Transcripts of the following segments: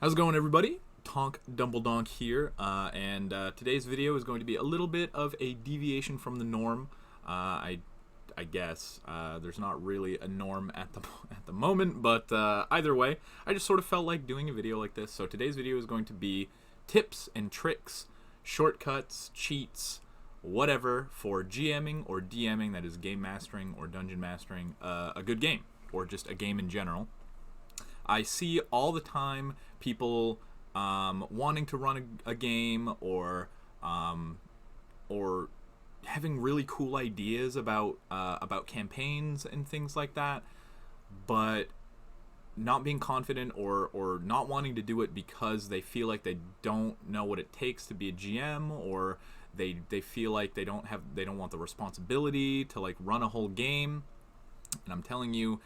How's it going, everybody? Tonk Dumbledonk here, and today's video is going to be a little bit of a deviation from the norm. I guess there's not really a norm at the moment, but either way, I just sort of felt like doing a video like this. So today's video is going to be tips and tricks, shortcuts, cheats, whatever for GMing or DMing, that is game mastering or dungeon mastering, a good game or just a game in general. I see all the time people wanting to run a game or having really cool ideas about campaigns and things like that, but not being confident or not wanting to do it because they feel like they don't know what it takes to be a GM, or they feel like they don't want the responsibility to like run a whole game. And I'm telling you,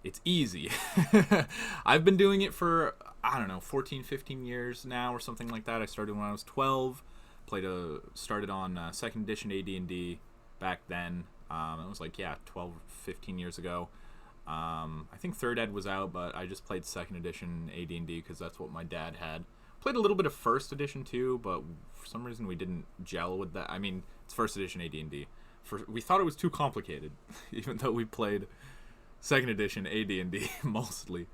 it's easy. I've been doing it for, I don't know, 14, 15 years now or something like that. I started when I was 12. Started on 2nd edition AD&D back then. It was like, 12, 15 years ago. I think 3rd Ed was out, but I just played 2nd edition AD&D because that's what my dad had. Played a little bit of 1st edition too, but for some reason we didn't gel with that. I mean, it's 1st edition AD&D. We thought it was too complicated, even though we played 2nd edition AD&D mostly.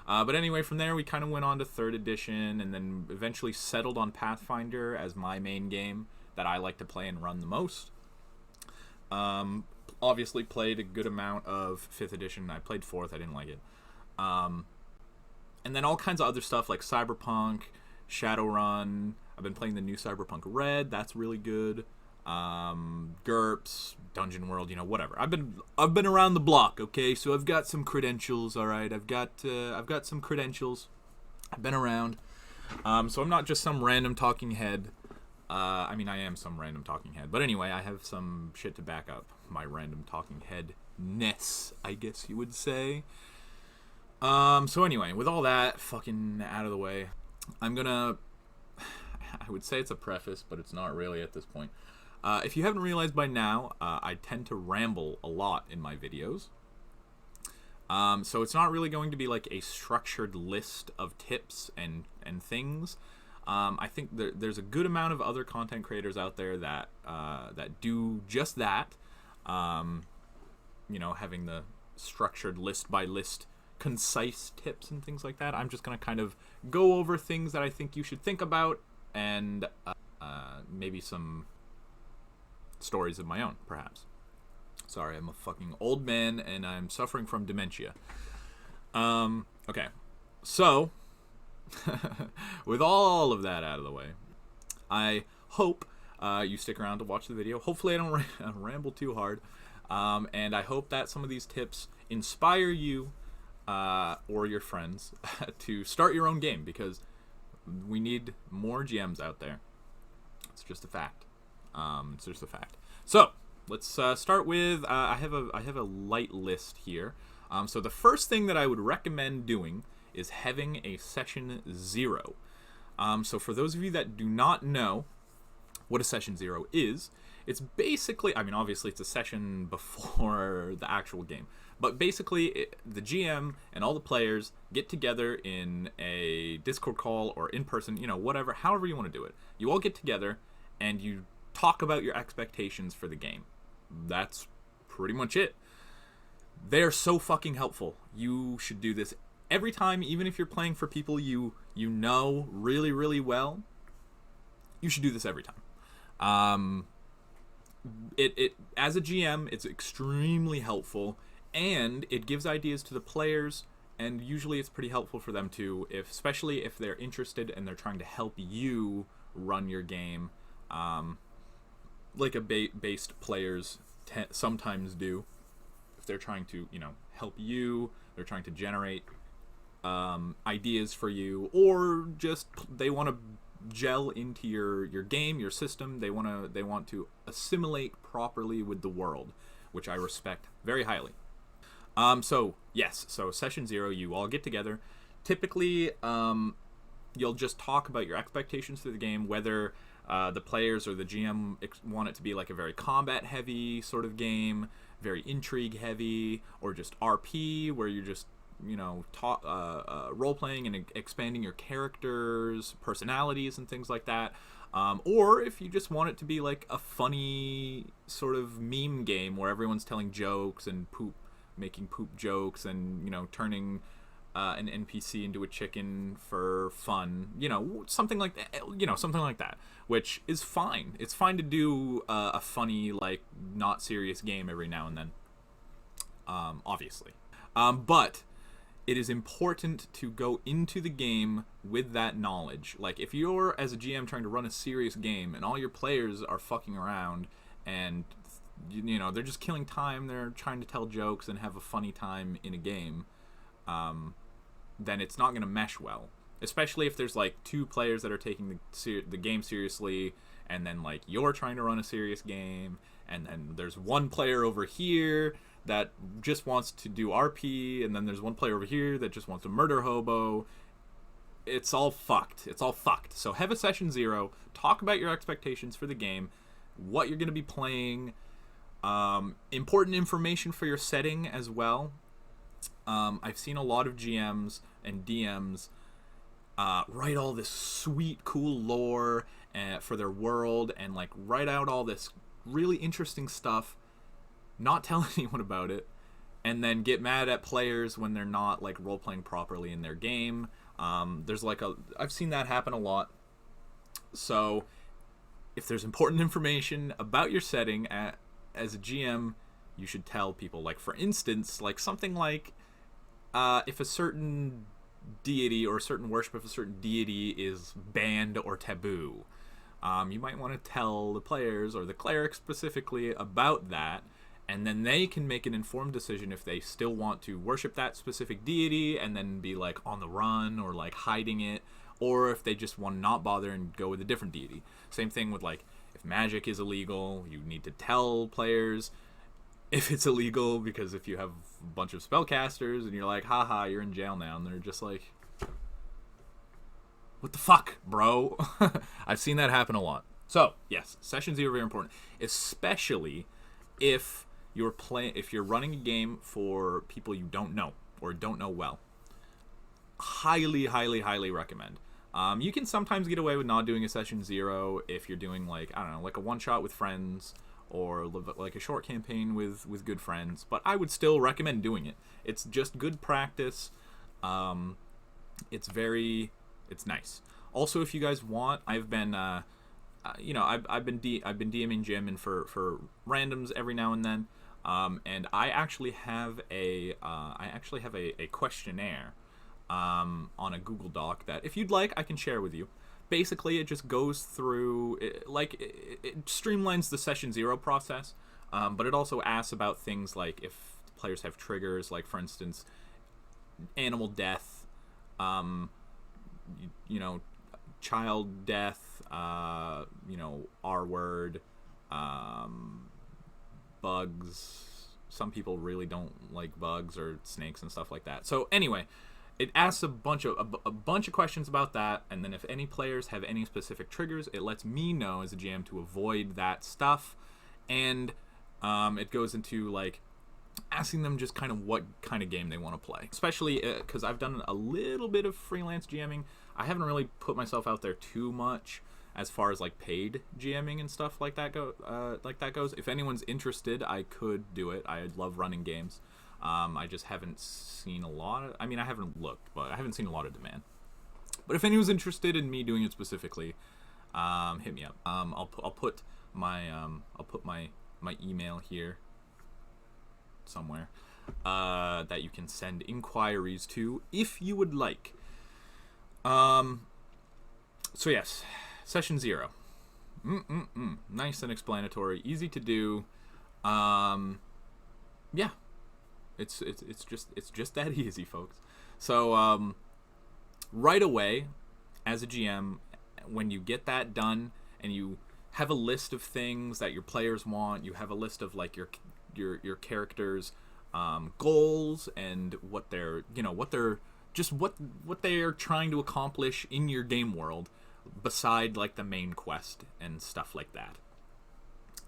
But anyway, from there we kind of went on to 3rd edition, and then eventually settled on Pathfinder as my main game that I like to play and run the most. Obviously played a good amount of 5th edition. I played 4th, I didn't like it. And then all kinds of other stuff like Cyberpunk, Shadowrun. I've been playing the new Cyberpunk Red, that's really good. GURPS, Dungeon World, whatever. I've been around the block, okay? So I've got some credentials, all right. I've got some credentials. I've been around. So I'm not just some random talking head. I mean, I am some random talking head, but anyway, I have some shit to back up my random talking head-ness, I guess you would say. So anyway, with all that fucking out of the way, I'm gonna, I would say it's a preface, but it's not really at this point. If you haven't realized by now, I tend to ramble a lot in my videos. So it's not really going to be like a structured list of tips and things. I think there's a good amount of other content creators out there that do just that. Having the structured list by list, concise tips and things like that. I'm just going to kind of go over things that I think you should think about, and maybe some stories of my own, perhaps. Sorry, I'm a fucking old man and I'm suffering from dementia. Okay, so with all of that out of the way, I hope you stick around to watch the video. Hopefully I don't ramble too hard, and I hope that some of these tips inspire you or your friends to start your own game, because we need more GMs out there. It's just a fact. It's just a fact. So let's start with I have a light list here. So the first thing that I would recommend doing is having a session 0. So for those of you that do not know what a session 0 is, it's basically, I mean, obviously it's a session before the actual game, but basically the GM and all the players get together in a Discord call or in person, whatever, however you want to do it. You all get together and you talk about your expectations for the game. That's pretty much it. They're so fucking helpful. You should do this every time, even if you're playing for people you know really, really well. You should do this every time. It as a GM, it's extremely helpful, and it gives ideas to the players, and usually it's pretty helpful for them too, especially if they're interested and they're trying to help you run your game. Like a based players sometimes do. If they're trying to, help you, they're trying to generate ideas for you, or just they want to gel into your game, your system. They want to assimilate properly with the world, which I respect very highly. So session 0, you all get together. Typically, you'll just talk about your expectations for the game, whether the players or the GM want it to be like a very combat heavy sort of game, very intrigue heavy, or just RP where you're just role playing and expanding your characters, personalities, and things like that. Or if you just want it to be like a funny sort of meme game where everyone's telling jokes and making poop jokes, and turning an NPC into a chicken for fun, something like that, which is fine. It's fine to do a funny, like, not serious game every now and then, obviously. But it is important to go into the game with that knowledge. Like, if you're, as a GM, trying to run a serious game and all your players are fucking around and they're just killing time, they're trying to tell jokes and have a funny time in a game, then it's not going to mesh well. Especially if there's like two players that are taking the game seriously, and then like you're trying to run a serious game, and then there's one player over here that just wants to do RP, and then there's one player over here that just wants to murder hobo. It's all fucked. So have a session 0, talk about your expectations for the game, what you're going to be playing, important information for your setting as well. I've seen a lot of GMs and DMs write all this sweet, cool lore for their world, and like write out all this really interesting stuff, not tell anyone about it, and then get mad at players when they're not like role playing properly in their game. I've seen that happen a lot. So if there's important information about your setting as a GM, you should tell people. Like, for instance, like something like if a certain deity or a certain worship of a certain deity is banned or taboo, you might want to tell the players, or the cleric specifically, about that, and then they can make an informed decision if they still want to worship that specific deity and then be like on the run or like hiding it, or if they just want to not bother and go with a different deity. Same thing with, like, if magic is illegal, you need to tell players if it's illegal, because if you have a bunch of spellcasters and you're like, haha, you're in jail now, and they're just like, what the fuck, bro? I've seen that happen a lot. So, yes, session 0 very important, especially if you're running a game for people you don't know or don't know well. Highly, highly, highly recommend. You can sometimes get away with not doing a session 0 if you're doing, like, I don't know, like a one-shot with friends, or like a short campaign with good friends, but I would still recommend doing it. It's just good practice. It's nice. Also, if you guys want, I've been I've been DMing Jim and for randoms every now and then, and I actually have a questionnaire on a Google Doc that, if you'd like, I can share with you. Basically, it just goes through, it streamlines the session 0 process, but it also asks about things like if players have triggers, like, for instance, animal death, child death, R word, bugs. Some people really don't like bugs or snakes and stuff like that. So anyway, it asks a bunch of questions about that, and then if any players have any specific triggers, it lets me know as a GM to avoid that stuff, and it goes into, like, asking them just kind of what kind of game they want to play. Especially because I've done a little bit of freelance GMing. I haven't really put myself out there too much as far as, like, paid GMing and stuff like that goes. If anyone's interested, I could do it. I love running games. I just haven't seen a lot of, I haven't looked, but I haven't seen a lot of demand. But if anyone's interested in me doing it specifically, hit me up. I'll put my email here somewhere, that you can send inquiries to if you would like. So yes, session 0. Nice and explanatory, easy to do. Yeah. It's just that easy, folks. So right away, as a GM, when you get that done and you have a list of things that your players want, you have a list of, like, your characters' goals and what they're what they are trying to accomplish in your game world, beside, like, the main quest and stuff like that.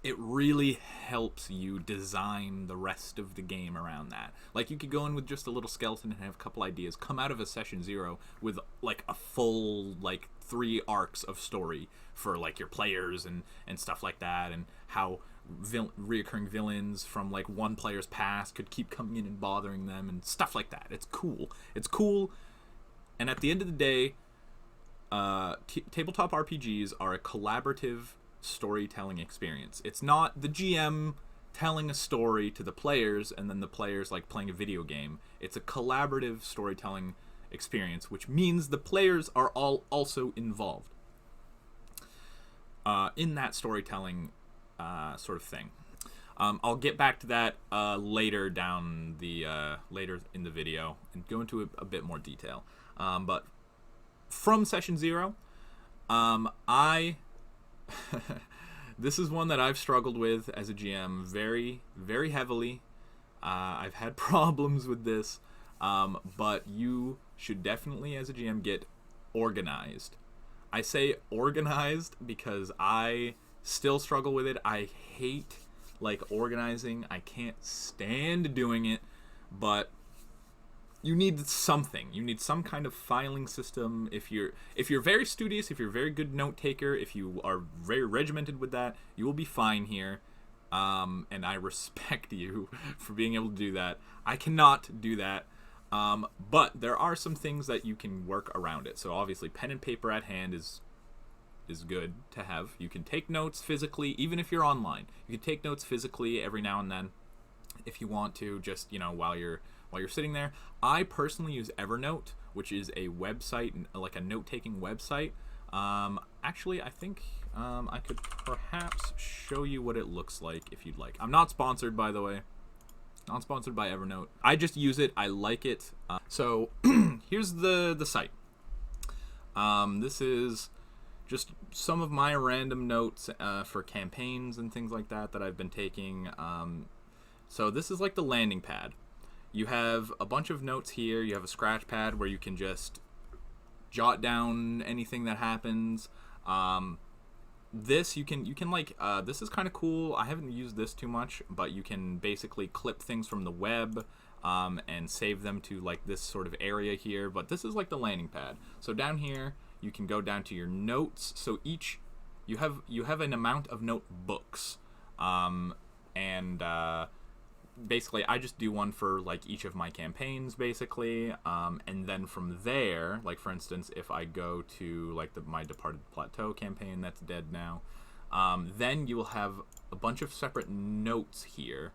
it really helps you design the rest of the game around that. Like, you could go in with just a little skeleton and have a couple ideas, come out of a session 0 with like a full like 3 arcs of story for like your players and stuff like that, and how reoccurring villains from like one player's past could keep coming in and bothering them and stuff like that. It's cool. And at the end of the day, tabletop RPGs are a collaborative storytelling experience. It's not the GM telling a story to the players and then the players like playing a video game. It's a collaborative storytelling experience, which means the players are all also involved in that storytelling sort of thing. I'll get back to that later in the video and go into a bit more detail. But from session 0, this is one that I've struggled with as a GM very, very heavily. I've had problems with this, but you should definitely, as a GM, get organized. I say organized because I still struggle with it. I hate like organizing. I can't stand doing it, but you need something. You need some kind of filing system. If you're very studious, if you're a very good note taker, if you are very regimented with that, you will be fine here. And I respect you for being able to do that. I cannot do that. But there are some things that you can work around it. So obviously pen and paper at hand is good to have. You can take notes physically, even if you're online. You can take notes physically every now and then if you want to, just, while you're sitting there. I personally use Evernote, which is a website, like a note-taking website. Actually, I think I could perhaps show you what it looks like if you'd like. I'm not sponsored, by the way. Not sponsored by Evernote. I just use it. I like it. So here's the site. This is just some of my random notes for campaigns and things like that I've been taking. So this is like the landing pad. You have a bunch of notes here. You have a scratch pad where you can just jot down anything that happens. This you can like this is kind of cool. I haven't used this too much, but you can basically clip things from the web and save them to like this sort of area here. But this is like the landing pad. So down here you can go down to your notes. So each you have an amount of notebooks, and basically I just do one for like each of my campaigns basically, and then from there, like for instance, if I go to like my Departed Plateau campaign that's dead now, then you will have a bunch of separate notes here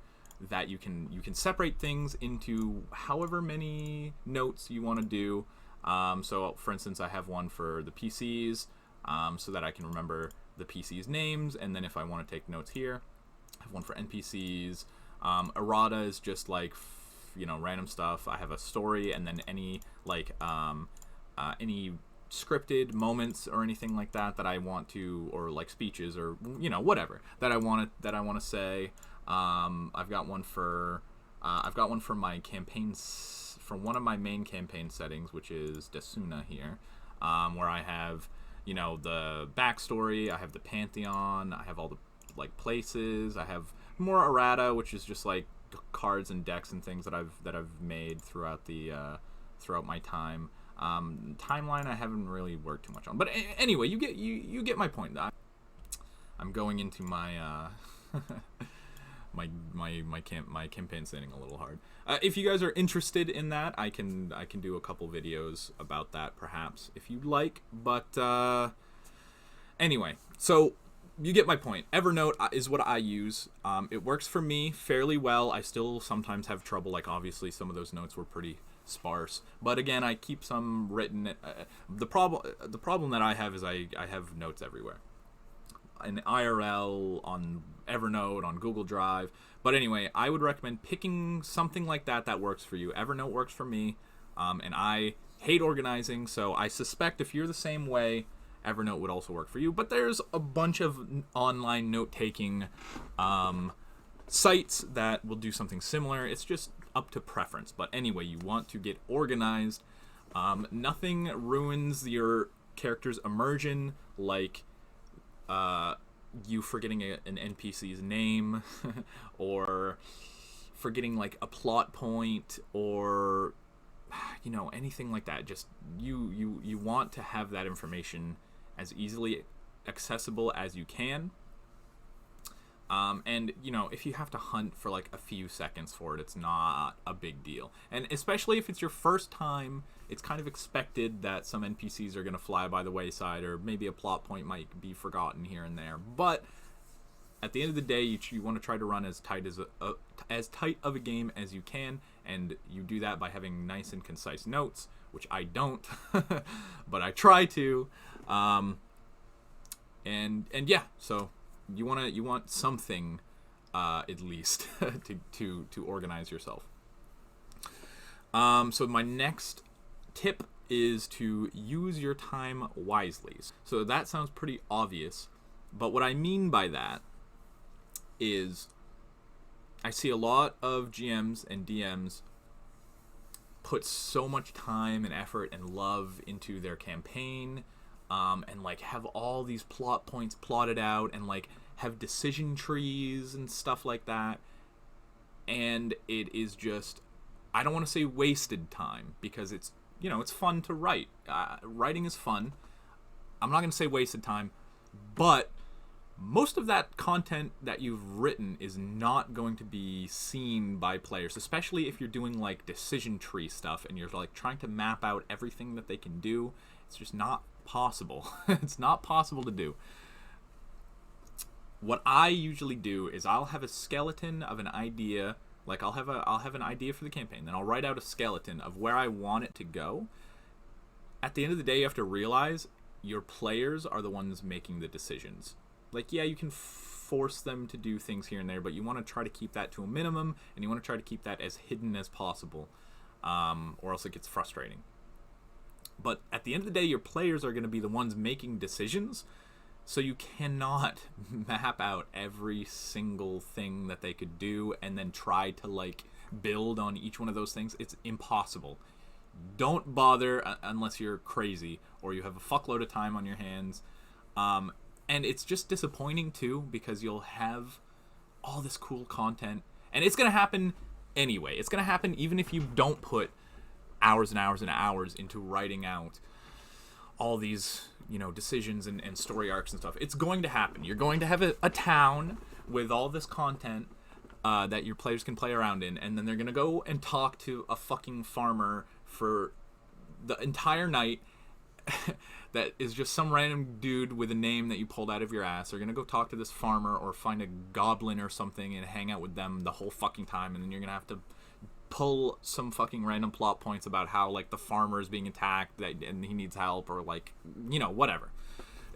that you can separate things into however many notes you want to do. So for instance, I have one for the PCs, so that I can remember the PCs names, and then if I want to take notes here, I have one for NPCs. Errata is just like random stuff. I have a story, and then any like any scripted moments or anything like that I want to, or like speeches or whatever that I want to say. I've got one for my campaigns, for one of my main campaign settings, which is Desuna here, where I have the backstory, I have the Pantheon, I have all the like places, I have more errata, which is just like cards and decks and things that I've made throughout my time. Timeline I haven't really worked too much on, but anyway, you get my point. I'm going into my my campaign setting a little hard. If you guys are interested in that, I can do a couple videos about that perhaps if you'd like. But anyway, so you get my point. Evernote is what I use. It works for me fairly well. I still sometimes have trouble. Like obviously some of those notes were pretty sparse, but again, I keep some written. The problem that I have is I have notes everywhere, in IRL, on Evernote, on Google Drive. But anyway, I would recommend picking something like that works for you. Evernote works for me, and I hate organizing, so I suspect if you're the same way, Evernote would also work for you. But there's a bunch of online note-taking sites that will do something similar. It's just up to preference. But anyway, you want to get organized. Nothing ruins your character's immersion like you forgetting an NPC's name, or forgetting like a plot point, or anything like that. Just you want to have that information as easily accessible as you can. And if you have to hunt for like a few seconds for it, it's not a big deal. And especially if it's your first time, it's kind of expected that some NPCs are going to fly by the wayside, or maybe a plot point might be forgotten here and there. But at the end of the day, you want to try to run as tight of a game as you can, and you do that by having nice and concise notes, which I don't, but I try to. And yeah, so you want something at least to organize yourself. So my next tip is to use your time wisely. So that sounds pretty obvious, but what I mean by that is I see a lot of GMs and DMs put so much time and effort and love into their campaign, and like have all these plot points plotted out, and like have decision trees and stuff like that, and it is just, I don't want to say wasted time, because it's it's fun to write. Writing is fun. I'm not going to say wasted time, but most of that content that you've written is not going to be seen by players, especially if you're doing like decision tree stuff and you're like trying to map out everything that they can do. It's just not possible. It's not possible to do. What I usually do is I'll have a skeleton of an idea. Like I'll have an idea for the campaign, then I'll write out a skeleton of where I want it to go. At the end of the day, you have to realize your players are the ones making the decisions. Like, yeah, you can force them to do things here and there, but you want to try to keep that to a minimum, and you want to try to keep that as hidden as possible, or else it gets frustrating. But at the end of the day, your players are going to be the ones making decisions, so you cannot map out every single thing that they could do and then try to like build on each one of those things. It's impossible. Don't bother unless you're crazy or you have a fuckload of time on your hands. And it's just disappointing too, because you'll have all this cool content, and it's going to happen anyway. It's going to happen even if you don't put hours and hours and hours into writing out all these, decisions and story arcs and stuff. It's going to happen. You're going to have a town with all this content that your players can play around in, and then they're going to go and talk to a fucking farmer for the entire night. That is just some random dude with a name that you pulled out of your ass. They're going to go talk to this farmer or find a goblin or something and hang out with them the whole fucking time, and then you're going to have to pull some fucking random plot points about how like the farmer is being attacked and he needs help, or like whatever.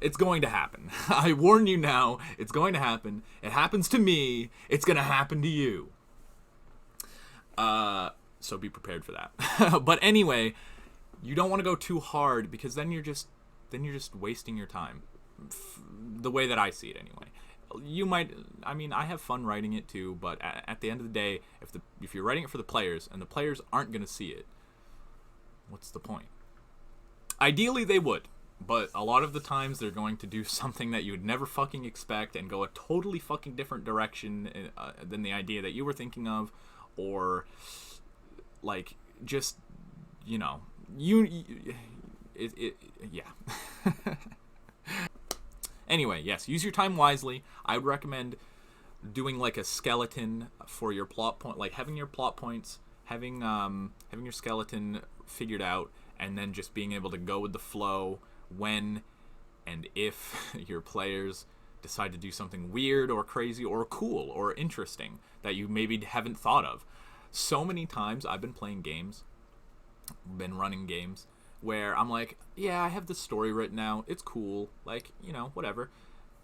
It's going to happen. I warn you now, it's going to happen. It happens to me, it's going to happen to you. So be prepared for that. But anyway, you don't want to go too hard, because then you're just wasting your time, the way that I see it anyway. You might, I have fun writing it too, but at the end of the day, if you're writing it for the players and the players aren't going to see it, what's the point? Ideally they would, but a lot of the times they're going to do something that you would never fucking expect and go a totally fucking different direction than the idea that you were thinking of, or like just yeah. Anyway, yes, use your time wisely. I would recommend doing like a skeleton for your plot point, like having your plot points, having your skeleton figured out, and then just being able to go with the flow when and if your players decide to do something weird or crazy or cool or interesting that you maybe haven't thought of. So many times I've been playing games, been running games, where I'm like, yeah, I have this story written out, it's cool, like, whatever.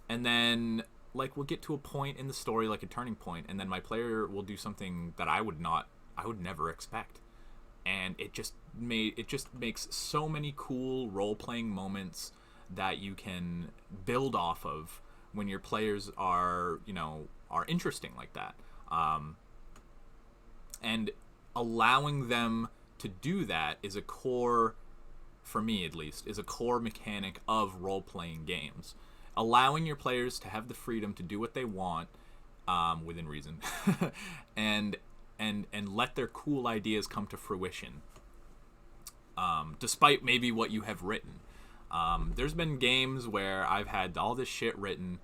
And then, like, we'll get to a point in the story, like a turning point, and then my player will do something that I would never expect. And it just makes so many cool role-playing moments that you can build off of when your players are interesting like that. And allowing them to do that is a core, for me at least, is a core mechanic of role-playing games. allowing your players to have the freedom to do what they want, within reason, and let their cool ideas come to fruition, despite maybe what you have written. There's been games where I've had all this shit written,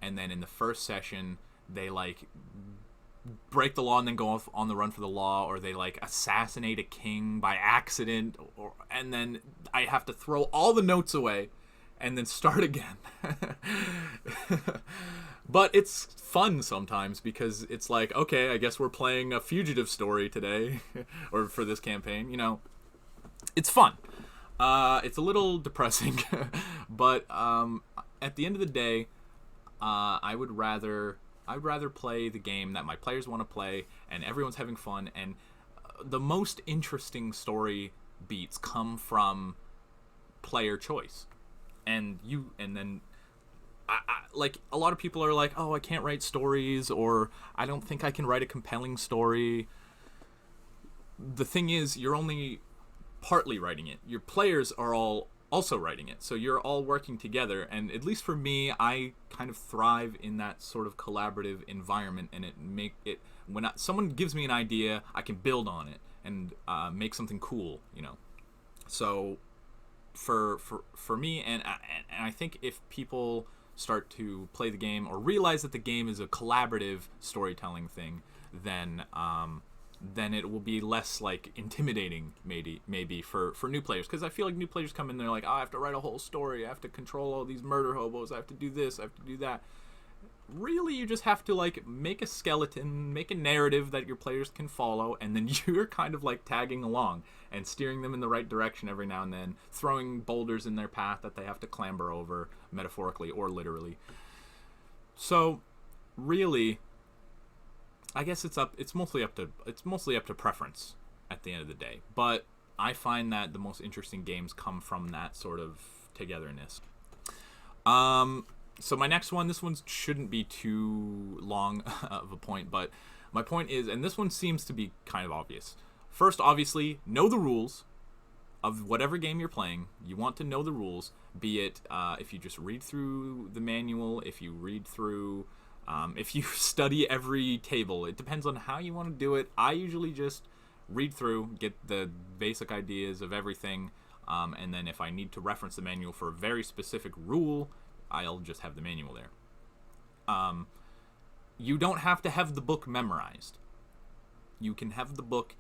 and then in the first session they like break the law and then go off on the run for the law, or they like assassinate a king by accident, and then I have to throw all the notes away and then start again. But it's fun sometimes because it's like, okay, I guess we're playing a fugitive story today or for this campaign, you know. It's fun. It's a little depressing, but at the end of the day, I'd rather play the game that my players want to play and everyone's having fun, and the most interesting story beats come from player choice. And then like a lot of people are like, oh, I can't write stories, or I don't think I can write a compelling story. The thing is, you're only partly writing it. Your players are all also writing it, so you're all working together. And at least for me, I kind of thrive in that sort of collaborative environment, and when someone gives me an idea, I can build on it and make something cool, you know. So for me, and I think if people start to play the game or realize that the game is a collaborative storytelling thing, then it will be less like intimidating maybe for new players, because I feel like new players come in, they're like, oh, I have to write a whole story, I have to control all these murder hobos, I have to do this, I have to do that. Really, you just have to like make a skeleton, make a narrative that your players can follow, and then you're kind of like tagging along and steering them in the right direction every now and then, throwing boulders in their path that they have to clamber over, metaphorically or literally. So really, I guess it's mostly up to preference at the end of the day. But I find that the most interesting games come from that sort of togetherness. So my next one, this one shouldn't be too long of a point, but my point is, and this one seems to be kind of obvious. First, obviously, know the rules of whatever game you're playing. You want to know the rules, be it if you just read through the manual, if you read through, if you study every table. It depends on how you want to do it. I usually just read through, get the basic ideas of everything, and then if I need to reference the manual for a very specific rule, I'll just have the manual there. You don't have to have the book memorized. You can have the book.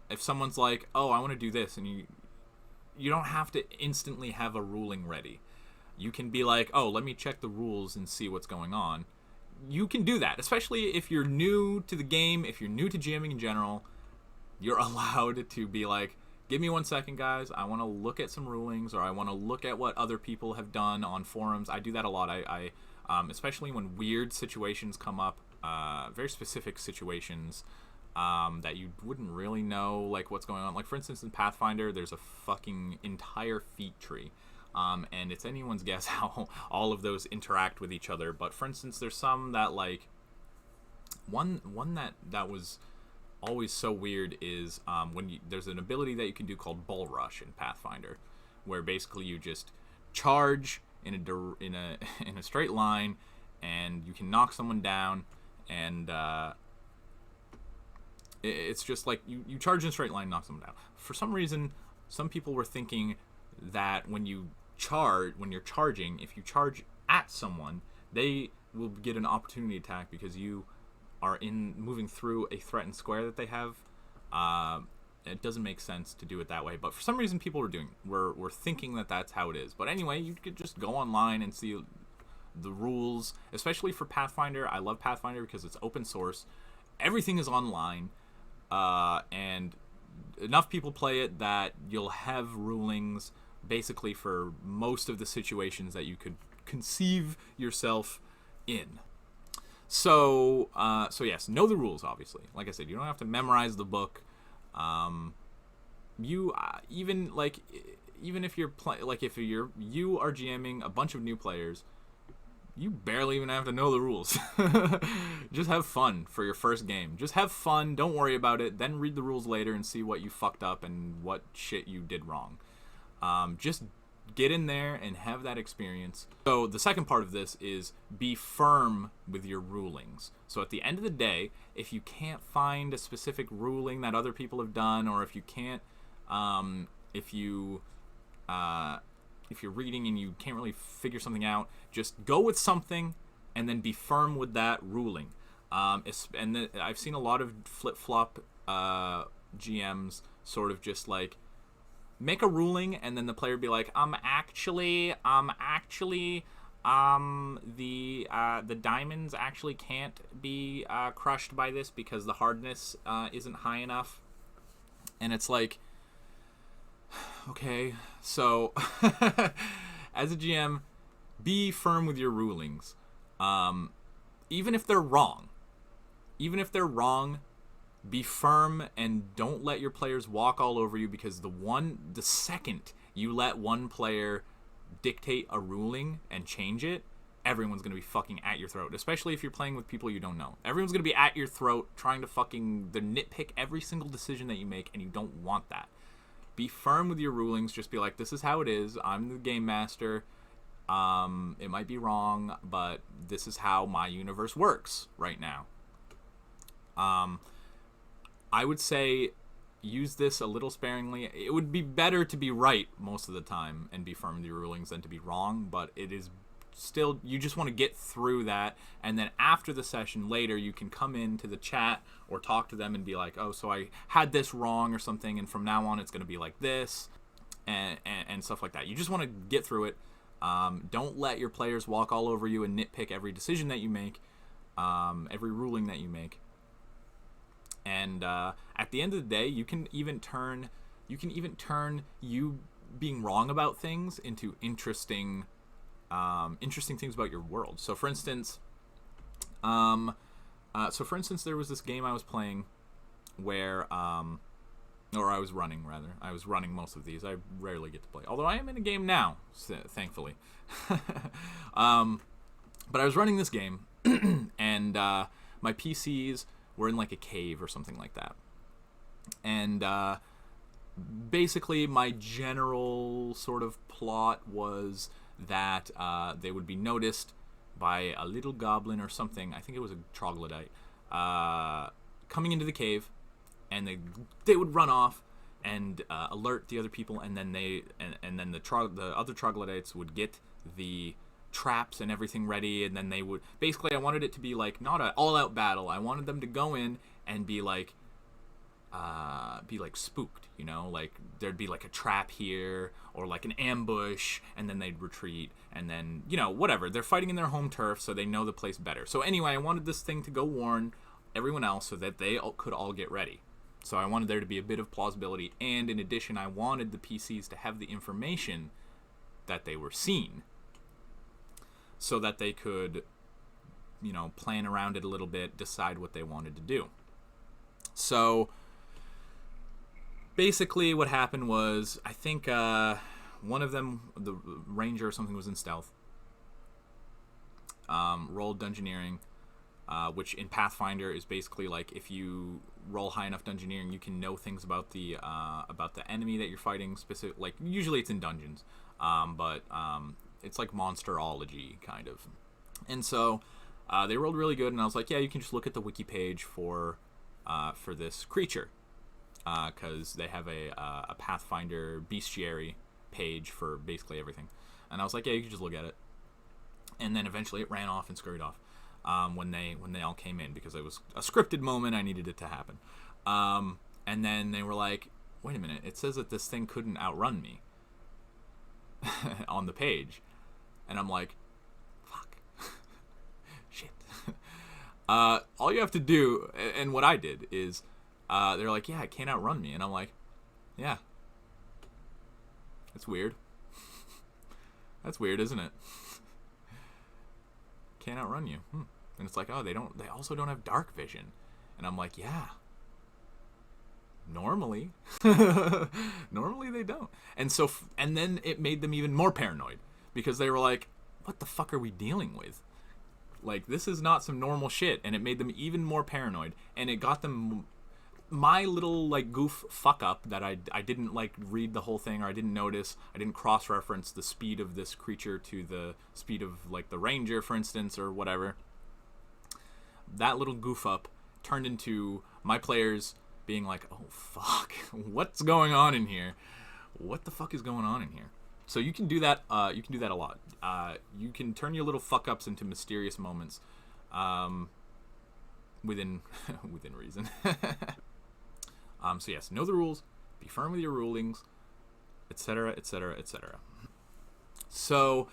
If someone's like, oh, I want to do this, and you don't have to instantly have a ruling ready. You can be like, oh, let me check the rules and see what's going on. You can do that, especially if you're new to the game, if you're new to GMing in general. You're allowed to be like, give me 1 second, guys. I want to look at some rulings, or I want to look at what other people have done on forums. I do that a lot. I especially when weird situations come up, very specific situations that you wouldn't really know like what's going on. Like for instance, in Pathfinder, there's a fucking entire feat tree, and it's anyone's guess how all of those interact with each other. But for instance, there's some that like one that was always so weird is there's an ability that you can do called Bull Rush in Pathfinder, where basically you just charge in a straight line, and you can knock someone down, and it's just like you charge in a straight line, knock someone down. For some reason, some people were thinking that when you're charging, if you charge at someone, they will get an opportunity attack because you are moving through a threatened square that they have. It doesn't make sense to do it that way, but for some reason people were thinking that that's how it is. But anyway, you could just go online and see the rules, especially for Pathfinder. I love Pathfinder because it's open source. Everything is online, and enough people play it that you'll have rulings basically for most of the situations that you could conceive yourself in. So yes, know the rules, obviously. Like I said, you don't have to memorize the book. Even if you're if you are GMing a bunch of new players, you barely even have to know the rules. Just have fun for your first game. Just have fun, don't worry about it, then read the rules later and see what you fucked up and what shit you did wrong. Just get in there and have that experience. So the second part of this is be firm with your rulings. So at the end of the day, if you can't find a specific ruling that other people have done, or if you can't, if you're reading and you can't really figure something out, just go with something and then be firm with that ruling. I've seen a lot of flip-flop GMs sort of just like make a ruling and then the player be like, the diamonds actually can't be crushed by this because the hardness isn't high enough. And it's like, okay, so as a GM, be firm with your rulings. Even if they're wrong, be firm and don't let your players walk all over you, because the second you let one player dictate a ruling and change it, everyone's going to be fucking at your throat, especially if you're playing with people you don't know. Everyone's going to be at your throat trying to nitpick every single decision that you make, and you don't want that. Be firm with your rulings. Just be like, this is how it is. I'm the game master. It might be wrong, but this is how my universe works right now. I would say use this a little sparingly. It would be better to be right most of the time and be firm with your rulings than to be wrong, but it is still, you just want to get through that, and then after the session later you can come into the chat or talk to them and be like, oh, so I had this wrong or something, and from now on it's going to be like this, and stuff like that. You just want to get through it. Don't let your players walk all over you and nitpick every decision that you make, every ruling that you make. And at the end of the day, you can even turn you being wrong about things into interesting things about your world. So for instance, there was this game I was playing where, or I was running rather. I was running most of these. I rarely get to play, although I am in a game now, thankfully. But I was running this game, and my PCs were in like a cave or something like that. And basically my general sort of plot was that they would be noticed by a little goblin or something. I think it was a troglodyte coming into the cave, and they would run off and alert the other people, and then the other troglodytes would get the traps and everything ready, and then they would basically, I wanted it to be like not an all-out battle. I wanted them to go in and be like spooked, you know, like there'd be like a trap here or like an ambush, and then they'd retreat, and then, you know, whatever, they're fighting in their home turf, so they know the place better. So anyway, I wanted this thing to go warn everyone else so that they could all get ready. So I wanted there to be a bit of plausibility, and in addition, I wanted the PCs to have the information that they were seen, so that they could, you know, plan around it a little bit, decide what they wanted to do. So basically what happened was, I think one of them, the ranger or something, was in stealth, rolled dungeoneering, which in Pathfinder is basically like, if you roll high enough dungeoneering, you can know things about the enemy that you're fighting. Specific, like usually it's in dungeons, but it's like monsterology kind of. And so they rolled really good, and I was like, yeah, you can just look at the wiki page for this creature, because they have a Pathfinder bestiary page for basically everything. And I was like, yeah, you can just look at it. And then eventually it ran off and scurried off when they all came in, because it was a scripted moment. I needed it to happen. And then they were like, wait a minute, it says that this thing couldn't outrun me on the page. And I'm like, fuck. Shit. All you have to do, and what I did is, they're like, yeah, it can't outrun me. And I'm like, yeah. That's weird. That's weird, isn't it? Can't outrun you. And it's like, oh, they also don't have dark vision. And I'm like, yeah. Normally. Normally they don't. And so, and then it made them even more paranoid, because they were like, what the fuck are we dealing with? Like, this is not some normal shit. And it made them even more paranoid. And it got them, my little like goof fuck up that I didn't like read the whole thing, or I didn't notice, I didn't cross reference the speed of this creature to the speed of like the ranger, for instance, or whatever. That little goof up turned into my players being like, oh fuck, what's going on in here? What the fuck is going on in here? So you can do that. You can do that a lot. You can turn your little fuck ups into mysterious moments, within within reason. So yes, know the rules, be firm with your rulings, etc., etc., etc. So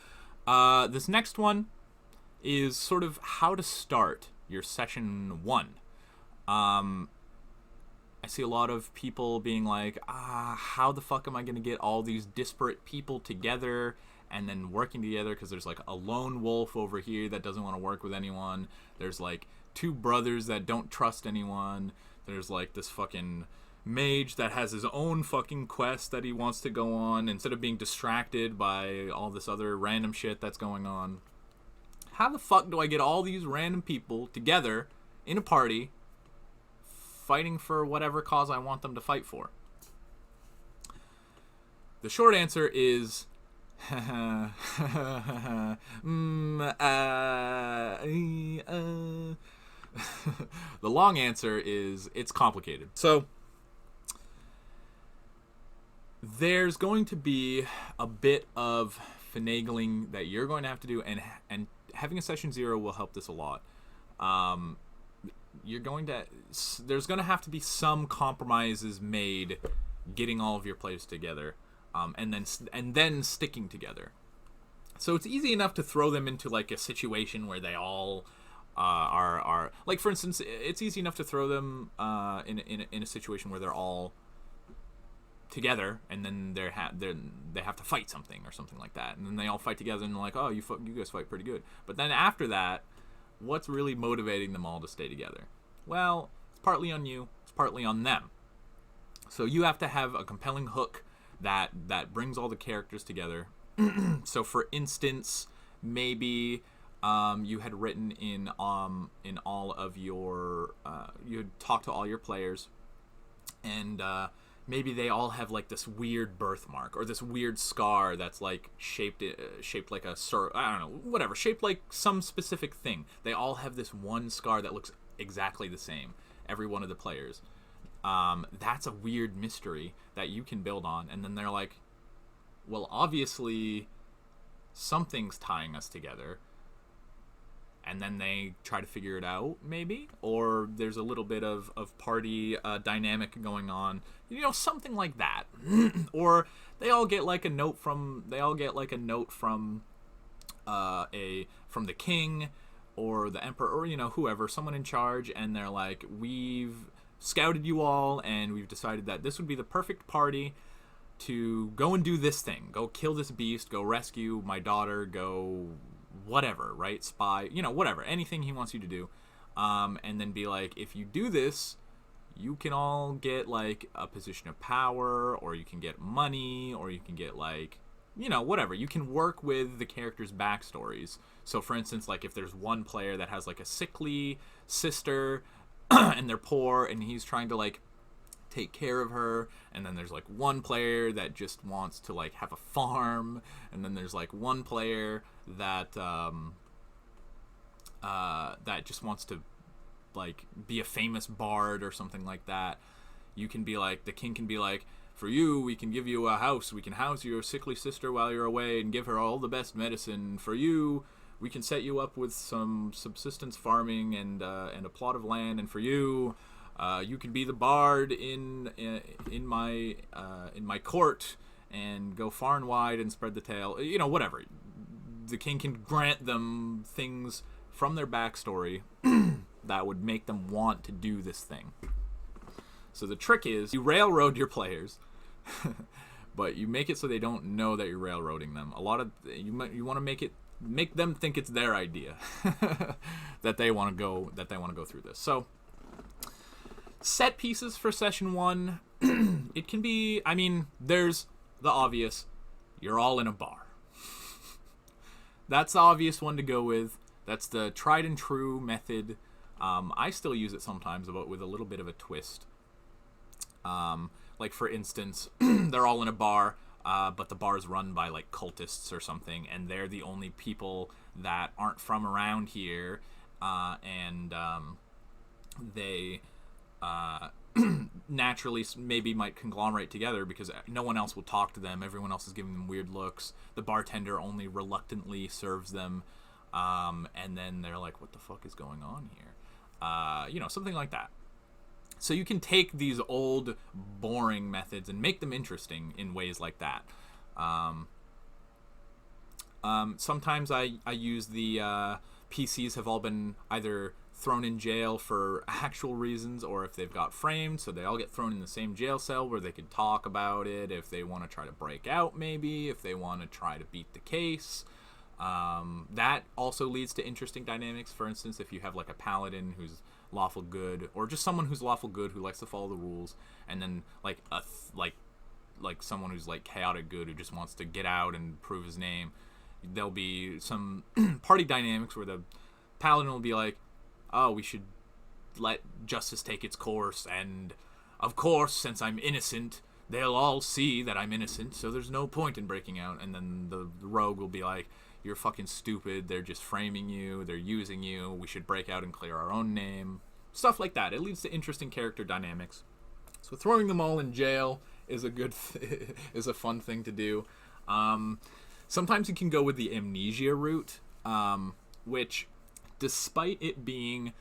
this next one is sort of how to start your session 1. I see a lot of people being like, how the fuck am I going to get all these disparate people together and then working together? Because there's like a lone wolf over here that doesn't want to work with anyone. There's like 2 brothers that don't trust anyone. There's like this fucking mage that has his own fucking quest that he wants to go on instead of being distracted by all this other random shit that's going on. How the fuck do I get all these random people together in a party fighting for whatever cause I want them to fight for? The short answer is the long answer is it's complicated. So there's going to be a bit of finagling that you're going to have to do, and having a session 0 will help this a lot. There's going to have to be some compromises made getting all of your players together, and then sticking together. So it's easy enough to throw them into like a situation where they all are like, for instance, it's easy enough to throw them in a situation where they're all together, and then they have to fight something or something like that, and then they all fight together and they're like, oh, you guys fight pretty good. But then after that, what's really motivating them all to stay together? Well, it's partly on you, it's partly on them. So you have to have a compelling hook that brings all the characters together. So for instance, maybe you had written in all of your you had talked to all your players, and maybe they all have like this weird birthmark or this weird scar that's like shaped like a I don't know, whatever, shaped like some specific thing. They all have this one scar that looks exactly the same, every one of the players. That's a weird mystery that you can build on, and then they're like, well, obviously something's tying us together. And then they try to figure it out, maybe, or there's a little bit of party dynamic going on, something like that. Or they all get like a note from from the king or the emperor, or whoever, someone in charge, and they're like, we've scouted you all and we've decided that this would be the perfect party to go and do this thing, go kill this beast, go rescue my daughter, go whatever, right? Spy, whatever, anything he wants you to do. And then be like, if you do this, you can all get like a position of power, or you can get money, or you can get like, whatever. You can work with the characters' backstories. So for instance, like if there's one player that has like a sickly sister and they're poor and he's trying to like take care of her, and then there's like one player that just wants to like have a farm, and then there's like one player that that just wants to like be a famous bard or something like that. You can be like, the king can be like, for you, we can give you a house, we can house your sickly sister while you're away and give her all the best medicine. For you, we can set you up with some subsistence farming and a plot of land, and for you, you can be the bard in my court and go far and wide and spread the tale. Whatever. The king can grant them things from their backstory that would make them want to do this thing. So the trick is, you railroad your players, but you make it so they don't know that you're railroading them. A lot of you want to make them think it's their idea that they want to go through this. So set pieces for session 1. It can be, there's the obvious, you're all in a bar. That's the obvious one to go with. That's the tried and true method. I still use it sometimes, but with a little bit of a twist. Like, for instance, they're all in a bar, but the bar is run by, like, cultists or something, and they're the only people that aren't from around here, and they naturally maybe might conglomerate together because no one else will talk to them. Everyone else is giving them weird looks. The bartender only reluctantly serves them, and then they're like, what the fuck is going on here? Something like that. So you can take these old, boring methods and make them interesting in ways like that. Sometimes I use the PCs have all been either thrown in jail for actual reasons, or if they've got framed, so they all get thrown in the same jail cell where they can talk about it, if they want to try to break out, maybe, if they want to try to beat the case. That also leads to interesting dynamics. For instance, if you have like a paladin who's lawful good, or just someone who's lawful good who likes to follow the rules, and then like like someone who's like chaotic good who just wants to get out and prove his name, there'll be some party dynamics where the paladin will be like, oh, we should let justice take its course, and of course, since I'm innocent, they'll all see that I'm innocent, so there's no point in breaking out. And then the rogue will be like, you're fucking stupid, they're just framing you, they're using you, we should break out and clear our own name. Stuff like that. It leads to interesting character dynamics. So throwing them all in jail is is a fun thing to do. Sometimes you can go with the amnesia route, which, despite it being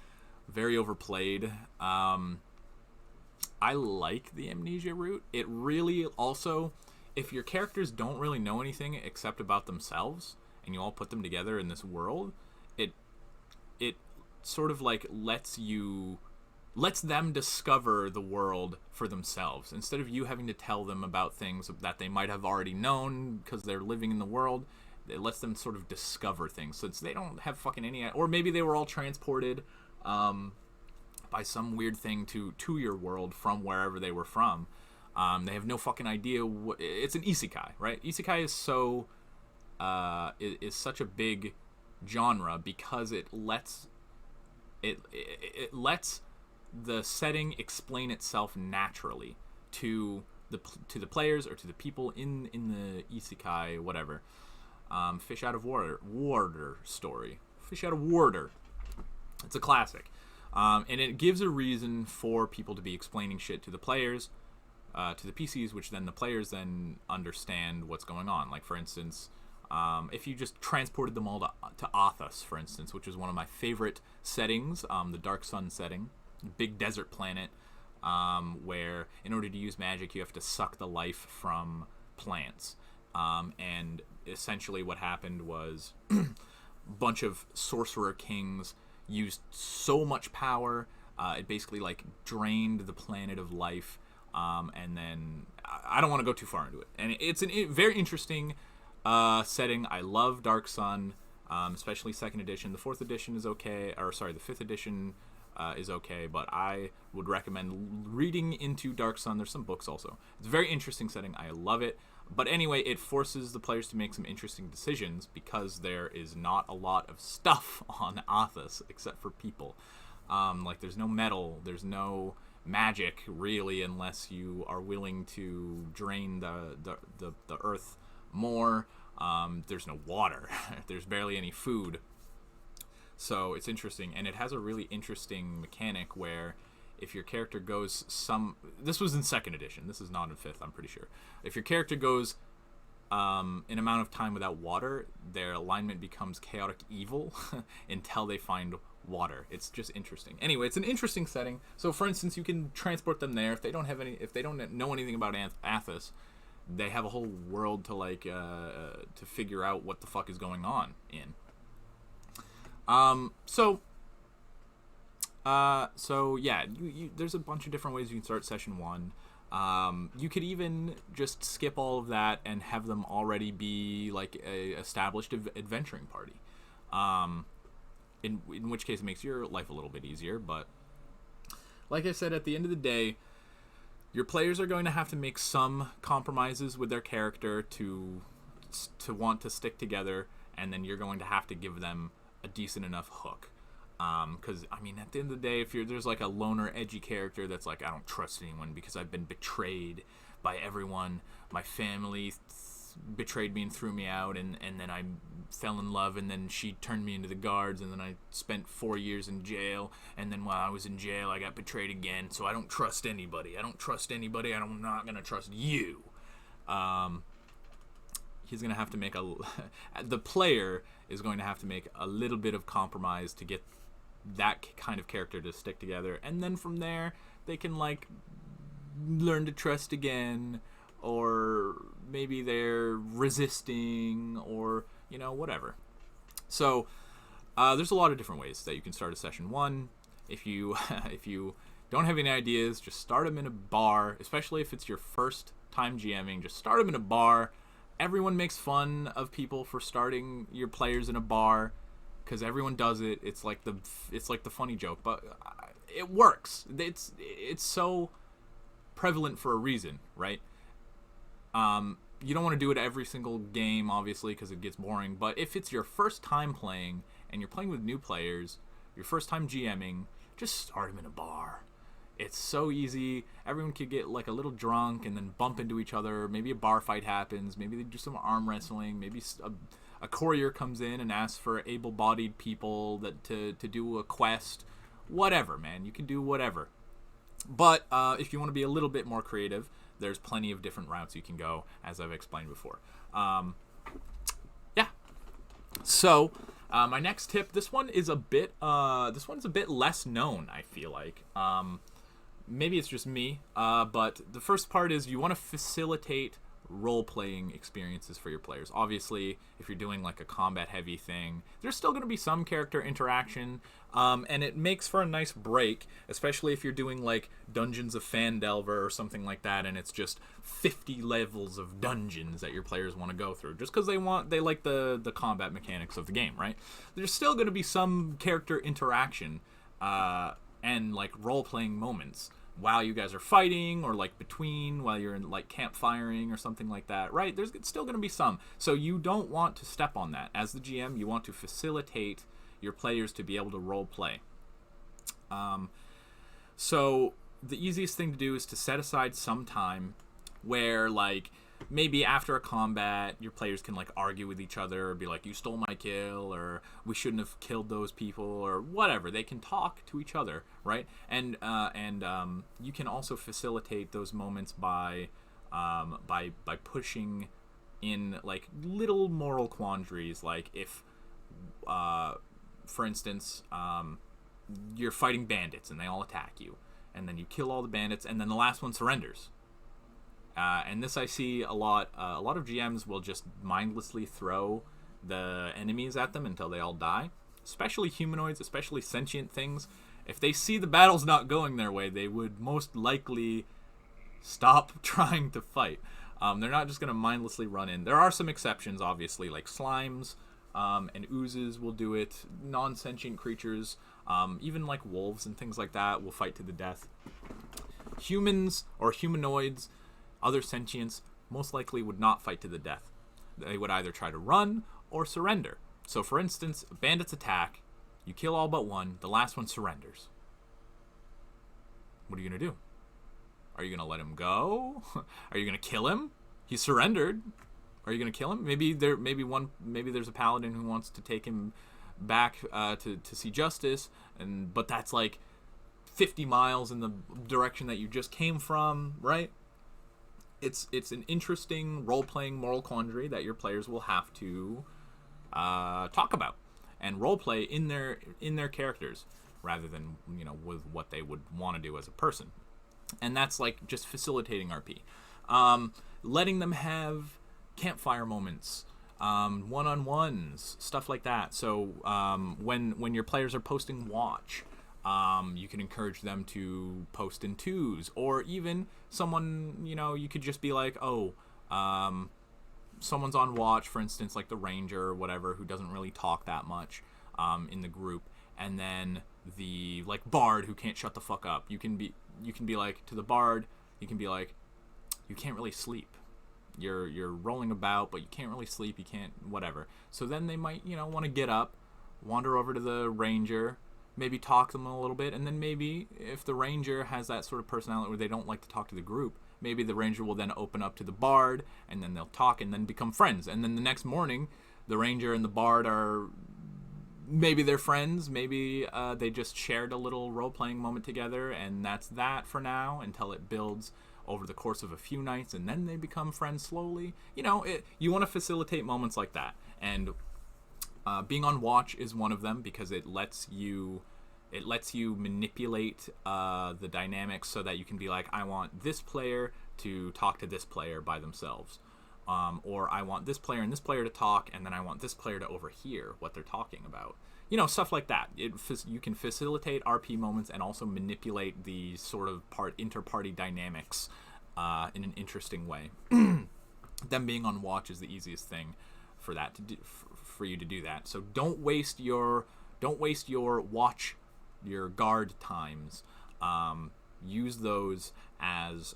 very overplayed, I like the amnesia route. It really also, if your characters don't really know anything except about themselves, and you all put them together in this world, it sort of like lets them discover the world for themselves, instead of you having to tell them about things that they might have already known because they're living in the world. It lets them sort of discover things, so they don't have fucking any, or maybe they were all transported by some weird thing to your world from wherever they were from. They have no fucking idea it's an isekai, right? Isekai is so is such a big genre because it lets the setting explain itself naturally to the players or to the people in the isekai, whatever. Fish out of water story. Fish out of water. It's a classic. And it gives a reason for people to be explaining shit to the players, to the PCs, which then the players then understand what's going on. Like, for instance, if you just transported them all to Athos, for instance, which is one of my favorite settings, the Dark Sun setting, big desert planet, where in order to use magic you have to suck the life from plants. And essentially what happened was a bunch of sorcerer kings used so much power, it basically like drained the planet of life, and then I don't want to go too far into it. And it's a very interesting setting. I love Dark Sun, especially 2nd edition. The 4th edition is okay, or sorry, the 5th edition is okay, but I would recommend reading into Dark Sun. There's some books also. It's a very interesting setting. I love it. But anyway, it forces the players to make some interesting decisions because there is not a lot of stuff on Athos except for people. Like, there's no metal, there's no magic really, unless you are willing to drain the earth more. There's no water. There's barely any food. So it's interesting, and it has a really interesting mechanic where if your character goes this was in 2nd edition, this is not in 5th, I'm pretty sure. If your character goes an amount of time without water, their alignment becomes chaotic evil until they find water. It's just interesting. Anyway, it's an interesting setting. So for instance, you can transport them there. If they don't know anything about Athos, they have a whole world to to figure out what the fuck is going on in. So yeah, there's a bunch of different ways you can start session 1. You could even just skip all of that and have them already be like a established adventuring party. In which case it makes your life a little bit easier, but like I said, at the end of the day, your players are going to have to make some compromises with their character to want to stick together, and then you're going to have to give them a decent enough hook. Because I mean, at the end of the day, if there's like a loner, edgy character that's like, I don't trust anyone because I've been betrayed by everyone. My family betrayed me and threw me out, and then I fell in love, and then she turned me into the guards, and then I spent 4 years in jail, and then while I was in jail, I got betrayed again. So I don't trust anybody. I'm not gonna trust you. He's gonna have to make the player is going to have to make a little bit of compromise to get that kind of character to stick together, and then from there they can like learn to trust again, or maybe they're resisting, or whatever. So there's a lot of different ways that you can start a session. One, if you if you don't have any ideas, just start them in a bar, especially if it's your first time GMing. Just start them in a bar. Everyone makes fun of people for starting your players in a bar, because everyone does it. It's like the funny joke, but it works. It's so prevalent for a reason, right? You don't want to do it every single game, obviously, because it gets boring. But if it's your first time playing and you're playing with new players, your first time GMing, just start them in a bar. It's so easy. Everyone could get like a little drunk and then bump into each other. Maybe a bar fight happens. Maybe they do some arm wrestling. Maybe a courier comes in and asks for able-bodied people to do a quest. Whatever, man. You can do whatever. But if you want to be a little bit more creative, there's plenty of different routes you can go, as I've explained before. Yeah. So my next tip, this one's a bit less known, I feel like. Maybe it's just me, but the first part is you want to facilitate role-playing experiences for your players. Obviously, if you're doing like a combat-heavy thing, there's still going to be some character interaction, and it makes for a nice break, especially if you're doing like Dungeons of Phandelver or something like that, and it's just 50 levels of dungeons that your players want to go through, just because they like the combat mechanics of the game, right? There's still going to be some character interaction and like role-playing moments while you guys are fighting, or like while you're in like campfiring or something like that, right? There's still going to be some. So you don't want to step on that. As the GM, you want to facilitate your players to be able to role play. So the easiest thing to do is to set aside some time where like maybe after a combat your players can like argue with each other, or be like, you stole my kill, or we shouldn't have killed those people, or whatever. They can talk to each other, right? And you can also facilitate those moments by pushing in like little moral quandaries, like if for instance you're fighting bandits and they all attack you, and then you kill all the bandits, and then the last one surrenders. And this I see a lot. A lot of GMs will just mindlessly throw the enemies at them until they all die. Especially humanoids, especially sentient things. If they see the battle's not going their way, they would most likely stop trying to fight. They're not just going to mindlessly run in. There are some exceptions, obviously, like slimes and oozes will do it. Non-sentient creatures, even like wolves and things like that, will fight to the death. Humans or humanoids, other sentients, most likely would not fight to the death. They would either try to run or surrender. So for instance, bandits attack, you kill all but one, the last one surrenders. What are you going to do? Are you going to let him go? Are you going to kill him? He surrendered. Are you going to kill him? Maybe there's a paladin who wants to take him back to see justice, but that's like 50 miles in the direction that you just came from, right? It's an interesting role-playing moral quandary that your players will have to talk about and role-play in their characters, rather than with what they would want to do as a person. And that's like just facilitating RP, letting them have campfire moments, one-on-ones, stuff like that. So when your players are posting watch, you can encourage them to post in twos, or even someone, you could just be like, someone's on watch, for instance, like the ranger or whatever, who doesn't really talk that much in the group, and then the like bard who can't shut the fuck up. You can be like, to the bard, you can be like, you can't really sleep. You're rolling about, but you can't really sleep. You can't whatever. So then they might want to get up, wander over to the ranger, maybe talk to them a little bit, and then maybe if the ranger has that sort of personality where they don't like to talk to the group, maybe the ranger will then open up to the bard, and then they'll talk and then become friends. And then the next morning, the ranger and the bard are, maybe they're friends, maybe they just shared a little role-playing moment together, and that's that for now until it builds over the course of a few nights, and then they become friends slowly. You know, you want to facilitate moments like that, and being on watch is one of them, because it lets you manipulate the dynamics so that you can be like, I want this player to talk to this player by themselves, or I want this player and this player to talk, and then I want this player to overhear what they're talking about. You know, stuff like that. You can facilitate RP moments and also manipulate the sort of inter-party dynamics in an interesting way. Them being on watch is the easiest thing for that to do, for you to do that. So don't waste your watch, your guard times. Use those as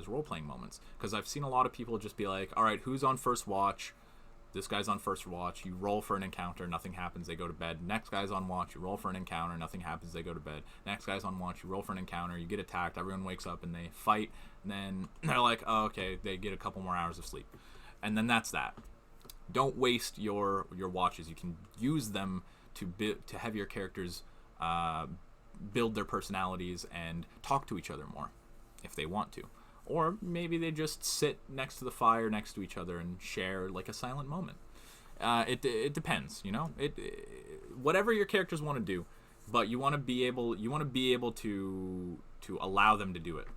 role-playing moments, because I've seen a lot of people just be like, all right, who's on first watch? This guy's on first watch. You roll for an encounter, nothing happens, they go to bed. Next guy's on watch, you roll for an encounter, nothing happens, they go to bed. Next guy's on watch, you roll for an encounter, you get attacked, everyone wakes up and they fight, and then they're like, oh, okay, they get a couple more hours of sleep, and then that's that. Don't waste your watches. You can use them to have your characters build their personalities and talk to each other more if they want to. Or maybe they just sit next to the fire next to each other and share like a silent moment. It depends, you know. Whatever your characters want to do, but you want to be able to allow them to do it.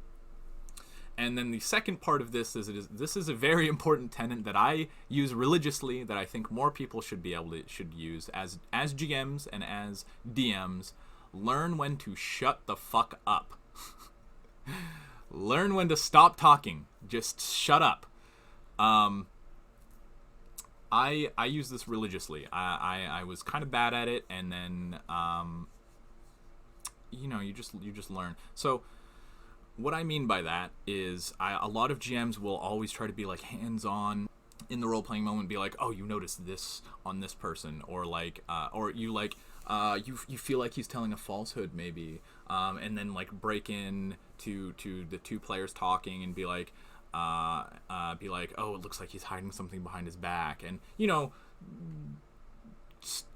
And then the second part of this is a very important tenet that I use religiously, that I think more people should use as GMs and as DMs. Learn when to shut the fuck up. Learn when to stop talking. Just shut up. I use this religiously. I was kind of bad at it, and then you just learn. So what I mean by that is a lot of GMs will always try to be like hands-on in the role-playing moment, be like, oh, you noticed this on this person, or like or you like you feel like he's telling a falsehood maybe, and then like break in to the two players talking and be like, oh, it looks like he's hiding something behind his back, and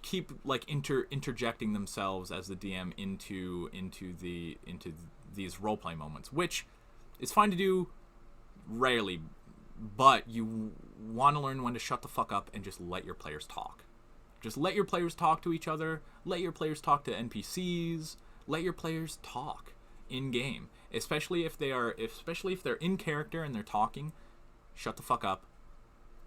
keep like interjecting themselves as the DM into these role-play moments, which is fine to do rarely, but you want to learn when to shut the fuck up and just let your players talk. Just let your players talk to each other. Let your players talk to NPCs. Let your players talk in game, especially if they're in character and they're talking. Shut the fuck up.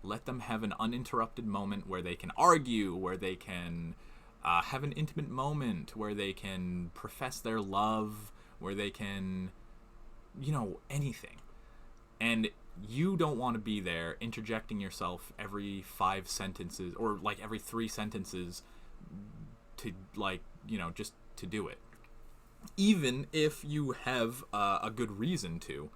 Let them have an uninterrupted moment where they can argue, where they can have an intimate moment, where they can profess their love, where they can, anything. And you don't want to be there interjecting yourself every 5 sentences or like every 3 sentences to just to do it. Even if you have a good reason to,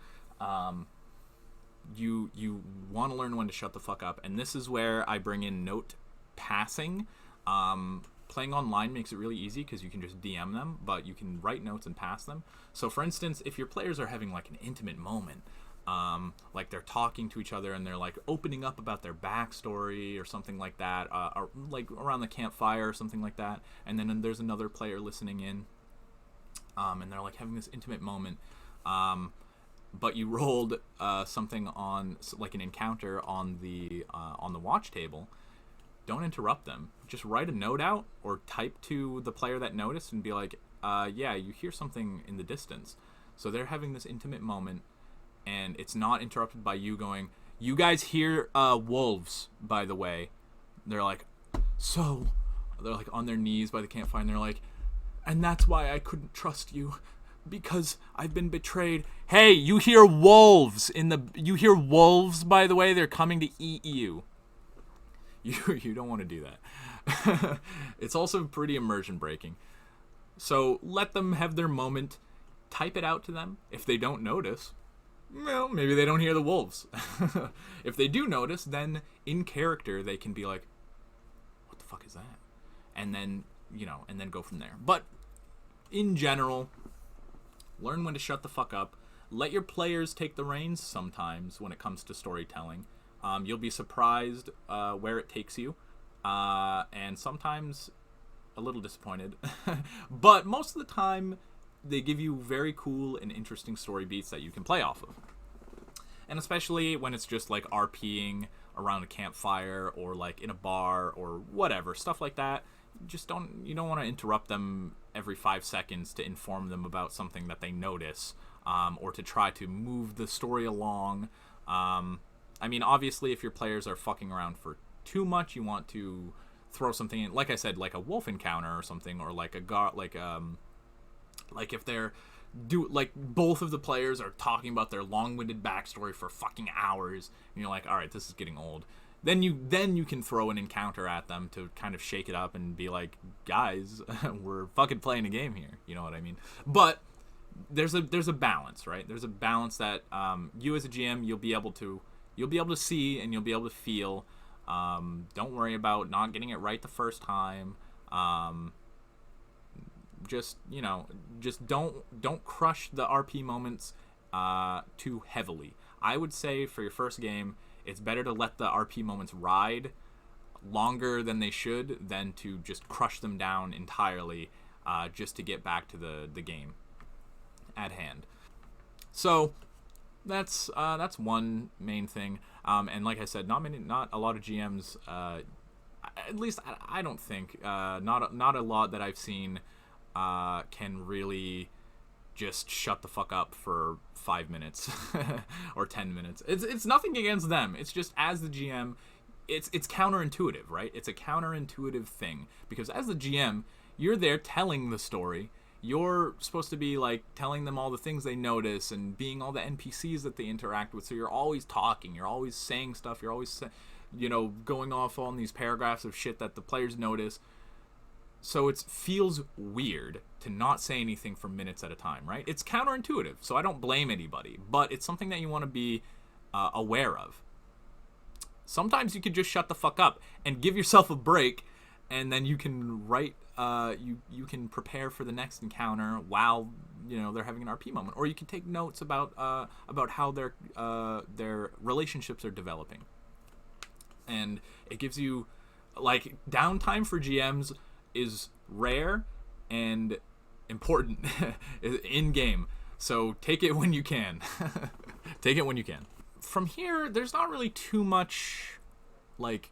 you want to learn when to shut the fuck up. And this is where I bring in note passing. Playing online makes it really easy because you can just DM them, but you can write notes and pass them. So for instance, if your players are having like an intimate moment, like they're talking to each other and they're like opening up about their backstory or something like that, or like around the campfire or something like that, and then there's another player listening in, and they're like having this intimate moment, but you rolled something on like an encounter on the watch table. Don't interrupt them. Just write a note out or type to the player that noticed and be like, yeah, you hear something in the distance. So they're having this intimate moment, and it's not interrupted by you going, you guys hear wolves, by the way. They're like, so they're like on their knees by the campfire, and they're like, and that's why I couldn't trust you, because I've been betrayed. Hey, you hear wolves you hear wolves, by the way. They're coming to eat you. You don't want to do that. It's also pretty immersion breaking. So let them have their moment. Type it out to them. If they don't notice, well, maybe they don't hear the wolves. If they do notice, then in character they can be like, what the fuck is that? And then, and then go from there. But in general, learn when to shut the fuck up. Let your players take the reins sometimes when it comes to storytelling. You'll be surprised where it takes you, and sometimes a little disappointed. But most of the time, they give you very cool and interesting story beats that you can play off of. And especially when it's just like RPing around a campfire or like in a bar or whatever, stuff like that. You don't want to interrupt them every 5 seconds to inform them about something that they notice, or to try to move the story along. I mean, obviously, if your players are fucking around for too much, you want to throw something in, like I said, like a wolf encounter or something, or like like if they're both of the players are talking about their long-winded backstory for fucking hours, and you're like, all right, this is getting old. Then you can throw an encounter at them to kind of shake it up and be like, guys, we're fucking playing a game here. You know what I mean? But there's a balance, right? There's a balance that you as a GM you'll be able to see and you'll be able to feel. Don't worry about not getting it right the first time. Just don't crush the RP moments too heavily. I would say for your first game, it's better to let the RP moments ride longer than they should than to just crush them down entirely, just to get back to the game at hand. So that's one main thing. And like I said, not a lot of GMs, at least I don't think, not a lot that I've seen, can really just shut the fuck up for 5 minutes or 10 minutes. It's nothing against them. It's just, as the GM, it's counterintuitive, right? It's a counterintuitive thing, because as the GM, you're there telling the story. You're supposed to be like telling them all the things they notice and being all the NPCs that they interact with. So you're always talking, you're always saying stuff, you're always going off on these paragraphs of shit that the players notice. So it feels weird to not say anything for minutes at a time, right? It's counterintuitive, so I don't blame anybody, but it's something that you want to be aware of. Sometimes you could just shut the fuck up and give yourself a break, and then you can write, you can prepare for the next encounter while they're having an RP moment, or you can take notes about how their relationships are developing, and it gives you like downtime for GMs is rare and important in game. So take it when you can. Take it when you can. From here, there's not really too much like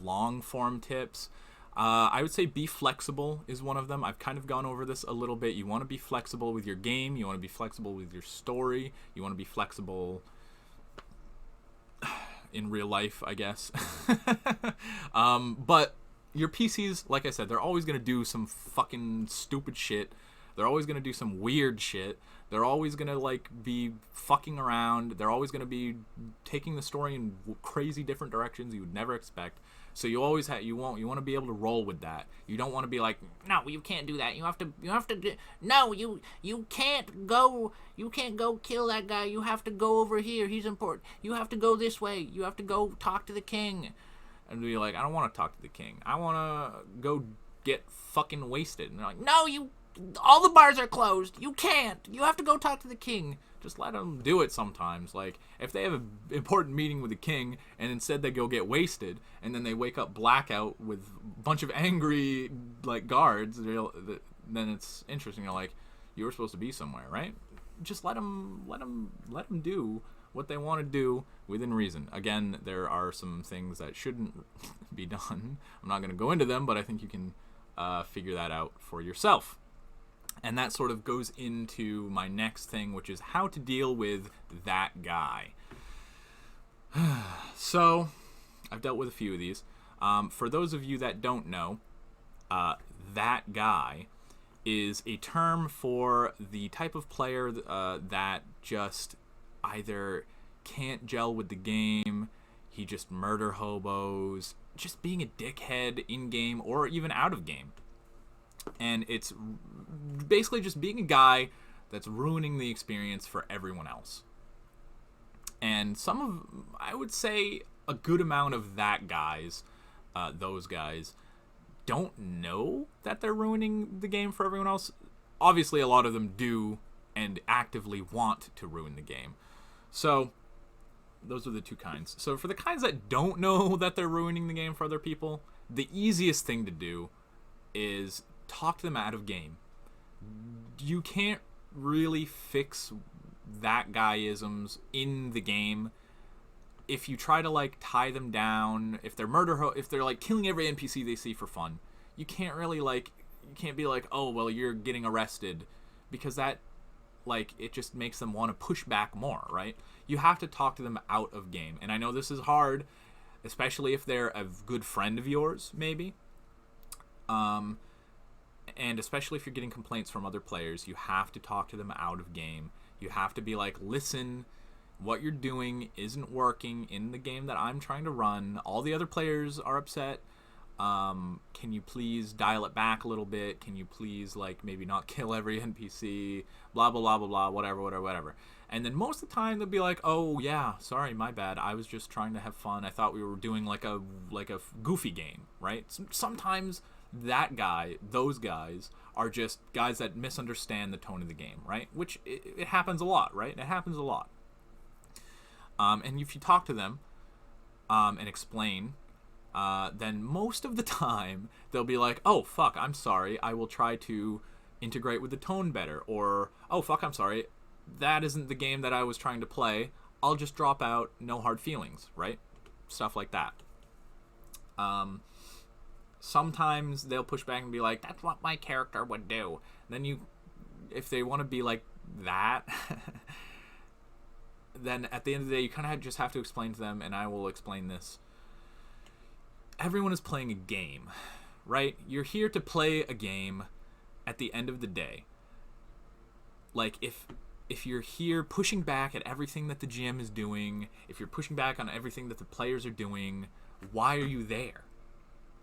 long form tips. I would say be flexible is one of them. I've kind of gone over this a little bit. You want to be flexible with your game. You want to be flexible with your story. You want to be flexible in real life, I guess. But your PCs, like I said, they're always going to do some fucking stupid shit. They're always going to do some weird shit. They're always going to like be fucking around. They're always going to be taking the story in crazy different directions you would never expect. So you always you want to be able to roll with that. You don't want to be like, no, you can't do that. You have to no, you can't go kill that guy. You have to go over here. He's important. You have to go this way. You have to go talk to the king. And be like, I don't want to talk to the king. I want to go get fucking wasted. And they're like, no, all the bars are closed. You can't. You have to go talk to the king. Just let them do it sometimes. Like, if they have an important meeting with the king, and instead they go get wasted, and then they wake up blackout with a bunch of angry, like, guards, then it's interesting. You're like, you were supposed to be somewhere, right? Just let them do what they want to do within reason. Again, there are some things that shouldn't be done. I'm not going to go into them, but I think you can figure that out for yourself. And that sort of goes into my next thing, which is how to deal with that guy. So, I've dealt with a few of these. For those of you that don't know, that guy is a term for the type of player that just either can't gel with the game, he just murder hobos, just being a dickhead in-game or even out of game. And it's basically just being a guy that's ruining the experience for everyone else. And I would say a good amount of those guys don't know that they're ruining the game for everyone else. obviously a lot of them do and actively want to ruin the game. So those are the two kinds. So for the kinds that don't know that they're ruining the game for other people, the easiest thing to do is talk to them out of game. You can't really fix that guyisms in the game. If you try to like tie them down, if they're if they're like killing every NPC they see for fun, you can't really like, you can't be like, oh well, you're getting arrested, because that, like, it just makes them want to push back more, right? You have to talk to them out of game. And I know this is hard, especially if they're a good friend of yours, maybe. And especially if you're getting complaints from other players, you have to talk to them out of game. You have to be like, listen, what you're doing isn't working in the game that I'm trying to run. All the other players are upset. Can you please dial it back a little bit? Can you please, like, maybe not kill every NPC? Blah, blah, blah, blah, blah, whatever. And then most of the time they'll be like, oh, yeah, sorry, my bad. I was just trying to have fun. I thought we were doing like a goofy game, right? Sometimes that guy, those guys, are just guys that misunderstand the tone of the game, right? Which, it happens a lot, right? It happens a lot. And if you talk to them and explain, then most of the time they'll be like, oh, fuck, I'm sorry. I will try to integrate with the tone better. Or, oh, fuck, I'm sorry. That isn't the game that I was trying to play. I'll just drop out. No hard feelings, right? Stuff like that. Sometimes they'll push back and be like, that's what my character would do. And then if they want to be like that, then at the end of the day, you kind of just have to explain to them, and I will explain this. Everyone is playing a game, right? You're here to play a game at the end of the day. Like, if you're here pushing back at everything that the GM is doing, if you're pushing back on everything that the players are doing, why are you there?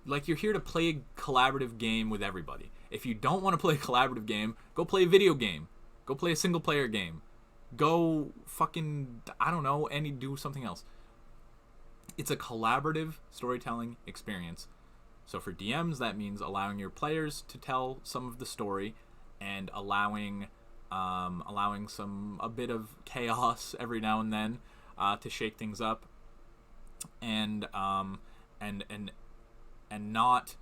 Like, you're here to play a collaborative game with everybody. If you don't want to play a collaborative game, go play a video game. Go play a single-player game. Go fucking, I don't know, do something else. It's a collaborative storytelling experience. So for DMs, that means allowing your players to tell some of the story and allowing a bit of chaos every now and then to shake things up, and not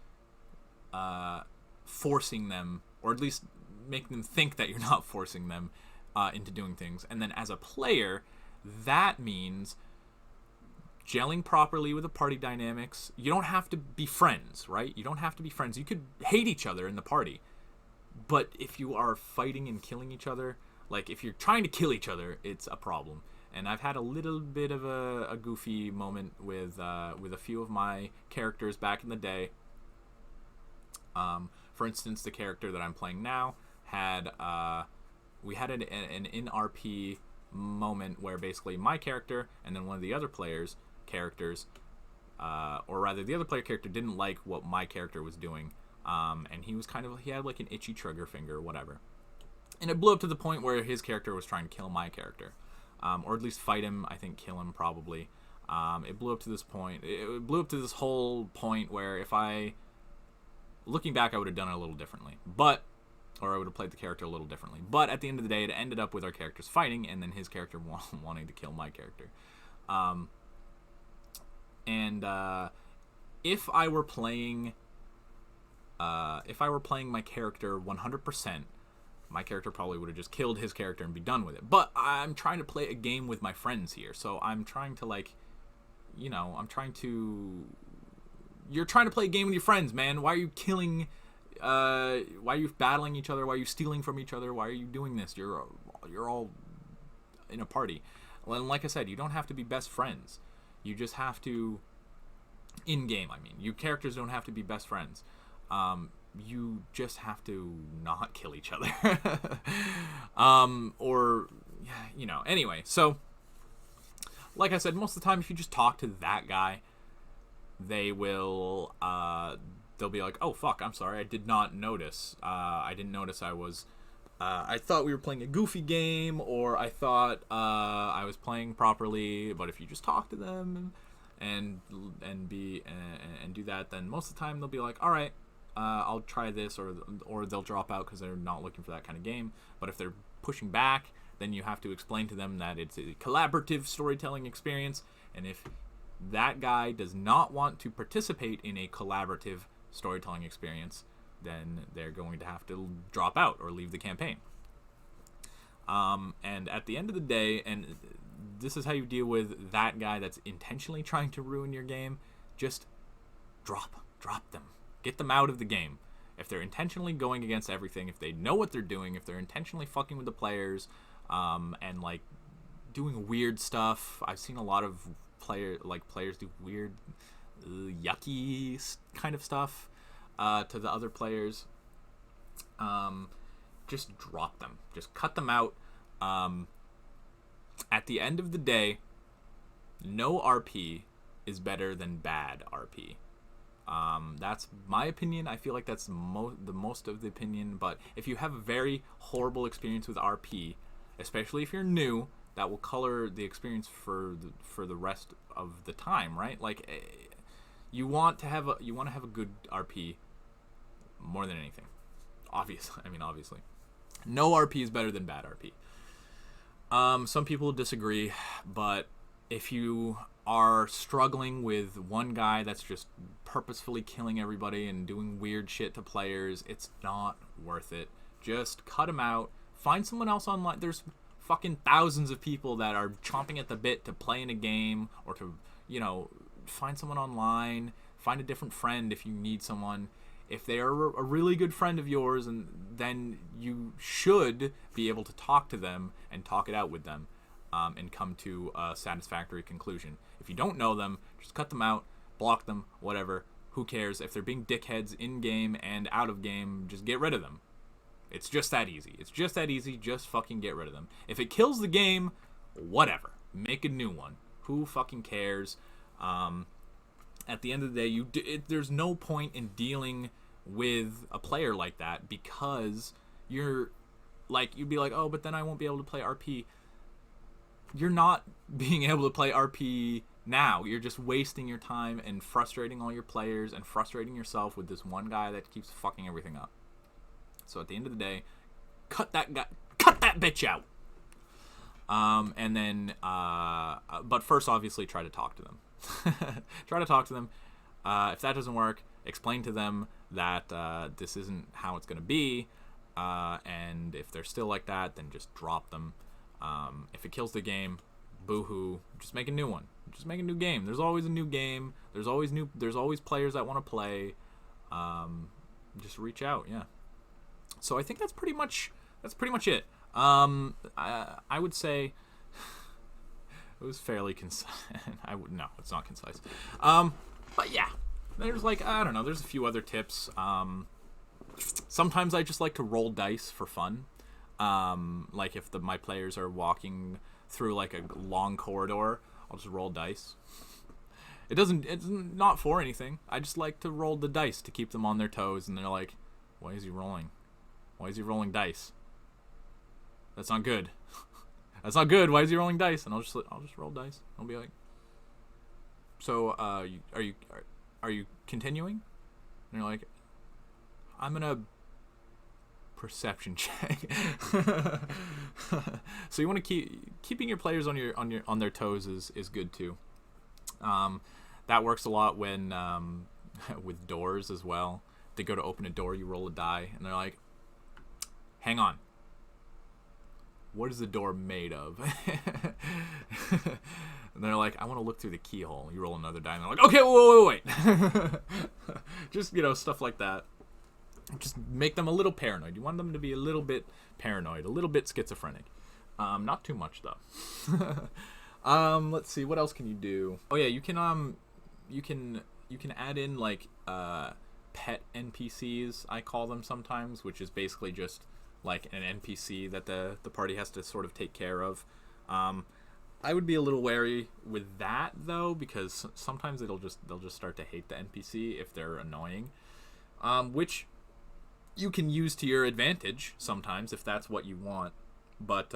forcing them, or at least make them think that you're not forcing them into doing things. And then as a player, that means gelling properly with the party dynamics. You don't have to be friends, right? You don't have to be friends. You could hate each other in the party. But if you are fighting and killing each other, like if you're trying to kill each other, it's a problem. And I've had a little bit of a goofy moment with a few of my characters back in the day. For instance, the character that I'm playing now had we had an in-RP moment where basically my character and then one of the other players' characters, or rather the other player character, didn't like what my character was doing. And he had like an itchy trigger finger or whatever. And it blew up to the point where his character was trying to kill my character. Or at least fight him, I think kill him probably. It blew up to this point. It blew up to this whole point where looking back, I would have done it a little differently. Or I would have played the character a little differently. But at the end of the day, it ended up with our characters fighting, and then his character wanting to kill my character. If I were playing my character 100%, my character probably would have just killed his character and be done with it. But I'm trying to play a game with my friends here, so I'm trying to you're trying to play a game with your friends, man. Why are you killing? Why are you battling each other? Why are you stealing from each other? Why are you doing this? You're all in a party. Well, and like I said, you don't have to be best friends. You just have to, in game, I mean, you characters don't have to be best friends. You just have to not kill each other. Anyway, so like I said, most of the time if you just talk to that guy, they'll be like, oh fuck, I'm sorry, I did not notice. I didn't notice I thought we were playing a goofy game, or I thought I was playing properly. But if you just talk to them and do that, then most of the time they'll be like, all right, I'll try this, or they'll drop out because they're not looking for that kind of game. But if they're pushing back, then you have to explain to them that it's a collaborative storytelling experience, and if that guy does not want to participate in a collaborative storytelling experience, then they're going to have to drop out or leave the campaign. And at the end of the day, and this is how you deal with that guy that's intentionally trying to ruin your game, just drop them. Get them out of the game. If they're intentionally going against everything, if they know what they're doing, if they're intentionally fucking with the players, and like doing weird stuff. I've seen a lot of players do weird, yucky kind of stuff to the other players. Just drop them. Just cut them out. At the end of the day, no RP is better than bad RP. That's my opinion. I feel like that's the most of the opinion. But if you have a very horrible experience with RP, especially if you're new, that will color the experience for the rest of the time, right? Like, you want to have a good RP more than anything. Obviously, no RP is better than bad RP. Some people disagree, but if you are struggling with one guy that's just purposefully killing everybody and doing weird shit to players, it's not worth it. Just cut him out. Find someone else online. There's fucking thousands of people that are chomping at the bit to play in a game, or to, find someone online. Find a different friend if you need someone. If they are a really good friend of yours, and then you should be able to talk to them and talk it out with them, and come to a satisfactory conclusion. If you don't know them, just cut them out, block them, whatever. Who cares? If they're being dickheads in game and out of game, just get rid of them. It's just that easy. Just fucking get rid of them. If it kills the game, whatever. Make a new one. Who fucking cares? At the end of the day, there's no point in dealing with a player like that, because you'd be like, oh, but then I won't be able to play RP. You're not being able to play RP now. You're just wasting your time and frustrating all your players and frustrating yourself with this one guy that keeps fucking everything up. So at the end of the day, cut that bitch out. And then, but first, obviously, try to talk to them. Try to talk to them. If that doesn't work, explain to them that this isn't how it's going to be. And if they're still like that, then just drop them. If it kills the game, boo-hoo. Just make a new one. Just make a new game. There's always a new game. There's always players that want to play. Just reach out. Yeah. So I think that's pretty much it. I would say it was fairly concise. No, it's not concise. But yeah, there's I don't know. There's a few other tips. Sometimes I just like to roll dice for fun. Like if my players are walking through like a long corridor, I'll just roll dice. It's not for anything. I just like to roll the dice to keep them on their toes, and they're like, why is he rolling? Why is he rolling dice? That's not good. That's not good. Why is he rolling dice? And I'll just roll dice. I'll be like, so are you continuing? And you're like, I'm gonna perception check. So you want to keeping your players on their toes is good too. That works a lot when with doors as well. They go to open a door, you roll a die, and they're like, hang on. What is the door made of? And they're like, I want to look through the keyhole. You roll another die, and they're like, okay, wait. Just, stuff like that. Just make them a little paranoid. You want them to be a little bit paranoid, a little bit schizophrenic. Not too much, though. Let's see, what else can you do? Oh yeah, you can add in pet NPCs, I call them sometimes, which is basically just like an NPC that the party has to sort of take care of. I would be a little wary with that though, because sometimes they'll just start to hate the NPC if they're annoying, which you can use to your advantage sometimes if that's what you want. But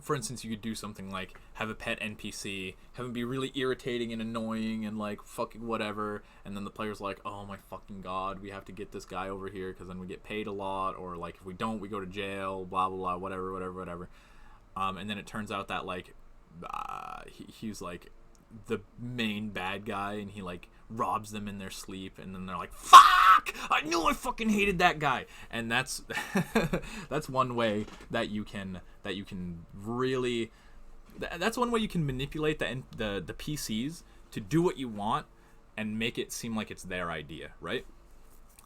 for instance, you could do something like have a pet NPC, have him be really irritating and annoying and like fucking whatever, and then the player's like, oh my fucking god, we have to get this guy over here because then we get paid a lot, or like if we don't, we go to jail, blah blah blah, whatever. And then it turns out that like he's like the main bad guy, and he like robs them in their sleep, and then they're like, fuck, I knew I fucking hated that guy. And that's that's one way that you can really, that's one way you can manipulate the PCs to do what you want and make it seem like it's their idea, right?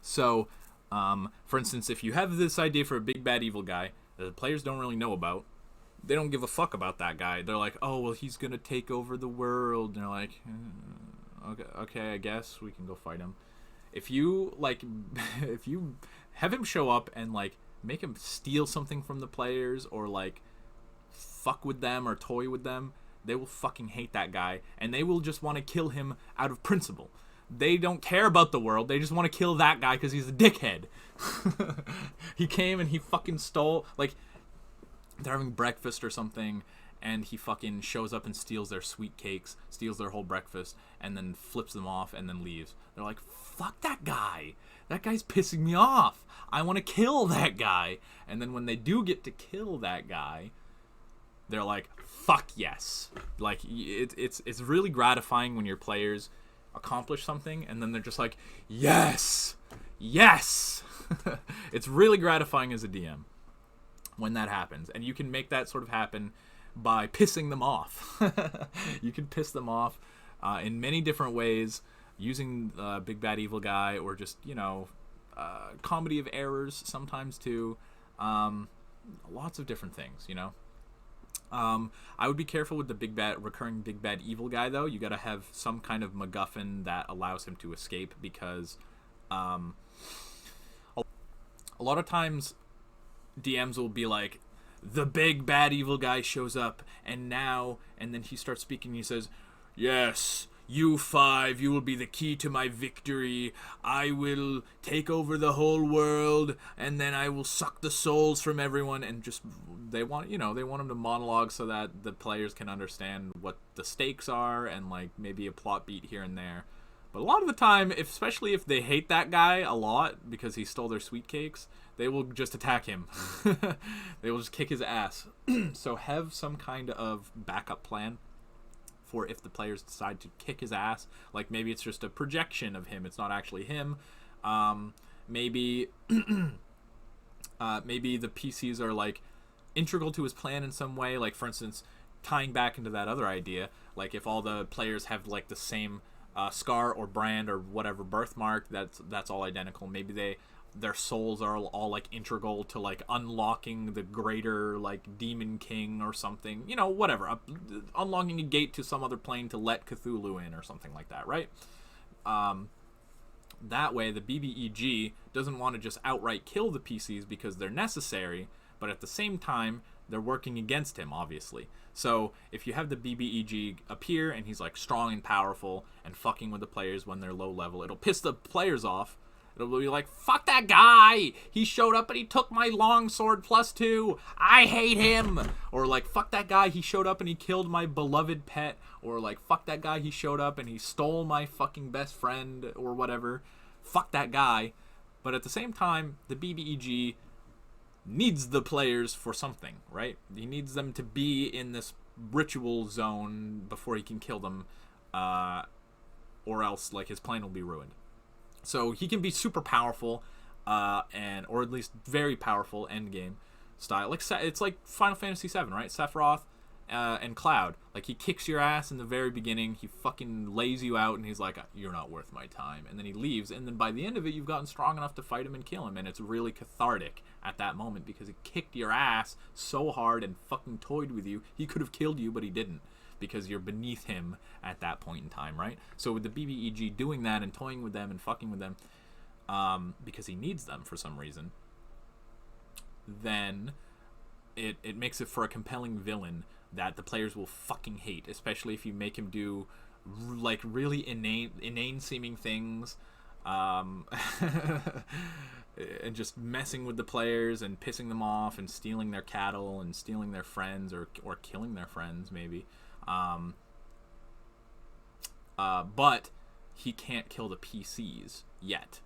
So for instance, if you have this idea for a big bad evil guy that the players don't really know about, they don't give a fuck about that guy. They're like, oh, well, he's gonna take over the world. And they're like, okay, I guess we can go fight him. If you like, if you have him show up and like make him steal something from the players, or like fuck with them or toy with them, they will fucking hate that guy, and they will just want to kill him out of principle. They don't care about the world. They just want to kill that guy because he's a dickhead. He came and he fucking stole, like, they're having breakfast or something, and he fucking shows up and steals their sweet cakes, steals their whole breakfast, and then flips them off and then leaves. They're like, fuck that guy. That guy's pissing me off. I want to kill that guy. And then when they do get to kill that guy, they're like, fuck yes. Like, it's really gratifying when your players accomplish something, and then they're just like, yes. It's really gratifying as a DM when that happens, and you can make that sort of happen by pissing them off. You can piss them off in many different ways, using big bad evil guy, or just, you know, comedy of errors sometimes too. Lots of different things, you know. I would be careful with the recurring big bad evil guy, though. You gotta have some kind of MacGuffin that allows him to escape, because a lot of times DMs will be like, the big bad evil guy shows up, and then he starts speaking, and he says, yes, you 5, you will be the key to my victory. I will take over the whole world, and then I will suck the souls from everyone. And just, they want him to monologue so that the players can understand what the stakes are, and like maybe a plot beat here and there. But a lot of the time, especially if they hate that guy a lot because he stole their sweet cakes, they will just attack him. They will just kick his ass. So have some kind of backup plan for if the players decide to kick his ass. Like maybe it's just a projection of him. It's not actually him. Maybe the PCs are like integral to his plan in some way. Like for instance, tying back into that other idea, like if all the players have like the same scar or brand or whatever birthmark, that's all identical. Maybe their souls are all like integral to like unlocking the greater like demon king or something, you know, whatever, unlocking a gate to some other plane to let Cthulhu in or something like that, right? That way the BBEG doesn't want to just outright kill the PCs because they're necessary, but at the same time they're working against him, obviously. So if you have the BBEG appear and he's like strong and powerful and fucking with the players when they're low level, it'll piss the players off. It'll be like, fuck that guy! He showed up and he took my longsword +2! I hate him! Or like, fuck that guy, he showed up and he killed my beloved pet. Or like, fuck that guy, he showed up and he stole my fucking best friend, or whatever. Fuck that guy. But at the same time, the BBEG needs the players for something, right? He needs them to be in this ritual zone before he can kill them, or else like his plan will be ruined. So he can be super powerful, or at least very powerful endgame style. Like it's like Final Fantasy VII, right? Sephiroth and Cloud. Like he kicks your ass in the very beginning. He fucking lays you out, and he's like, "You're not worth my time." And then he leaves. And then by the end of it, you've gotten strong enough to fight him and kill him, and it's really cathartic at that moment because he kicked your ass so hard and fucking toyed with you. He could have killed you, but he didn't, because you're beneath him at that point in time, right? So with the BBEG doing that and toying with them and fucking with them, because he needs them for some reason, then it makes it for a compelling villain that the players will fucking hate, especially if you make him do like really inane seeming things, and just messing with the players and pissing them off and stealing their cattle and stealing their friends or killing their friends maybe. But he can't kill the PCs yet,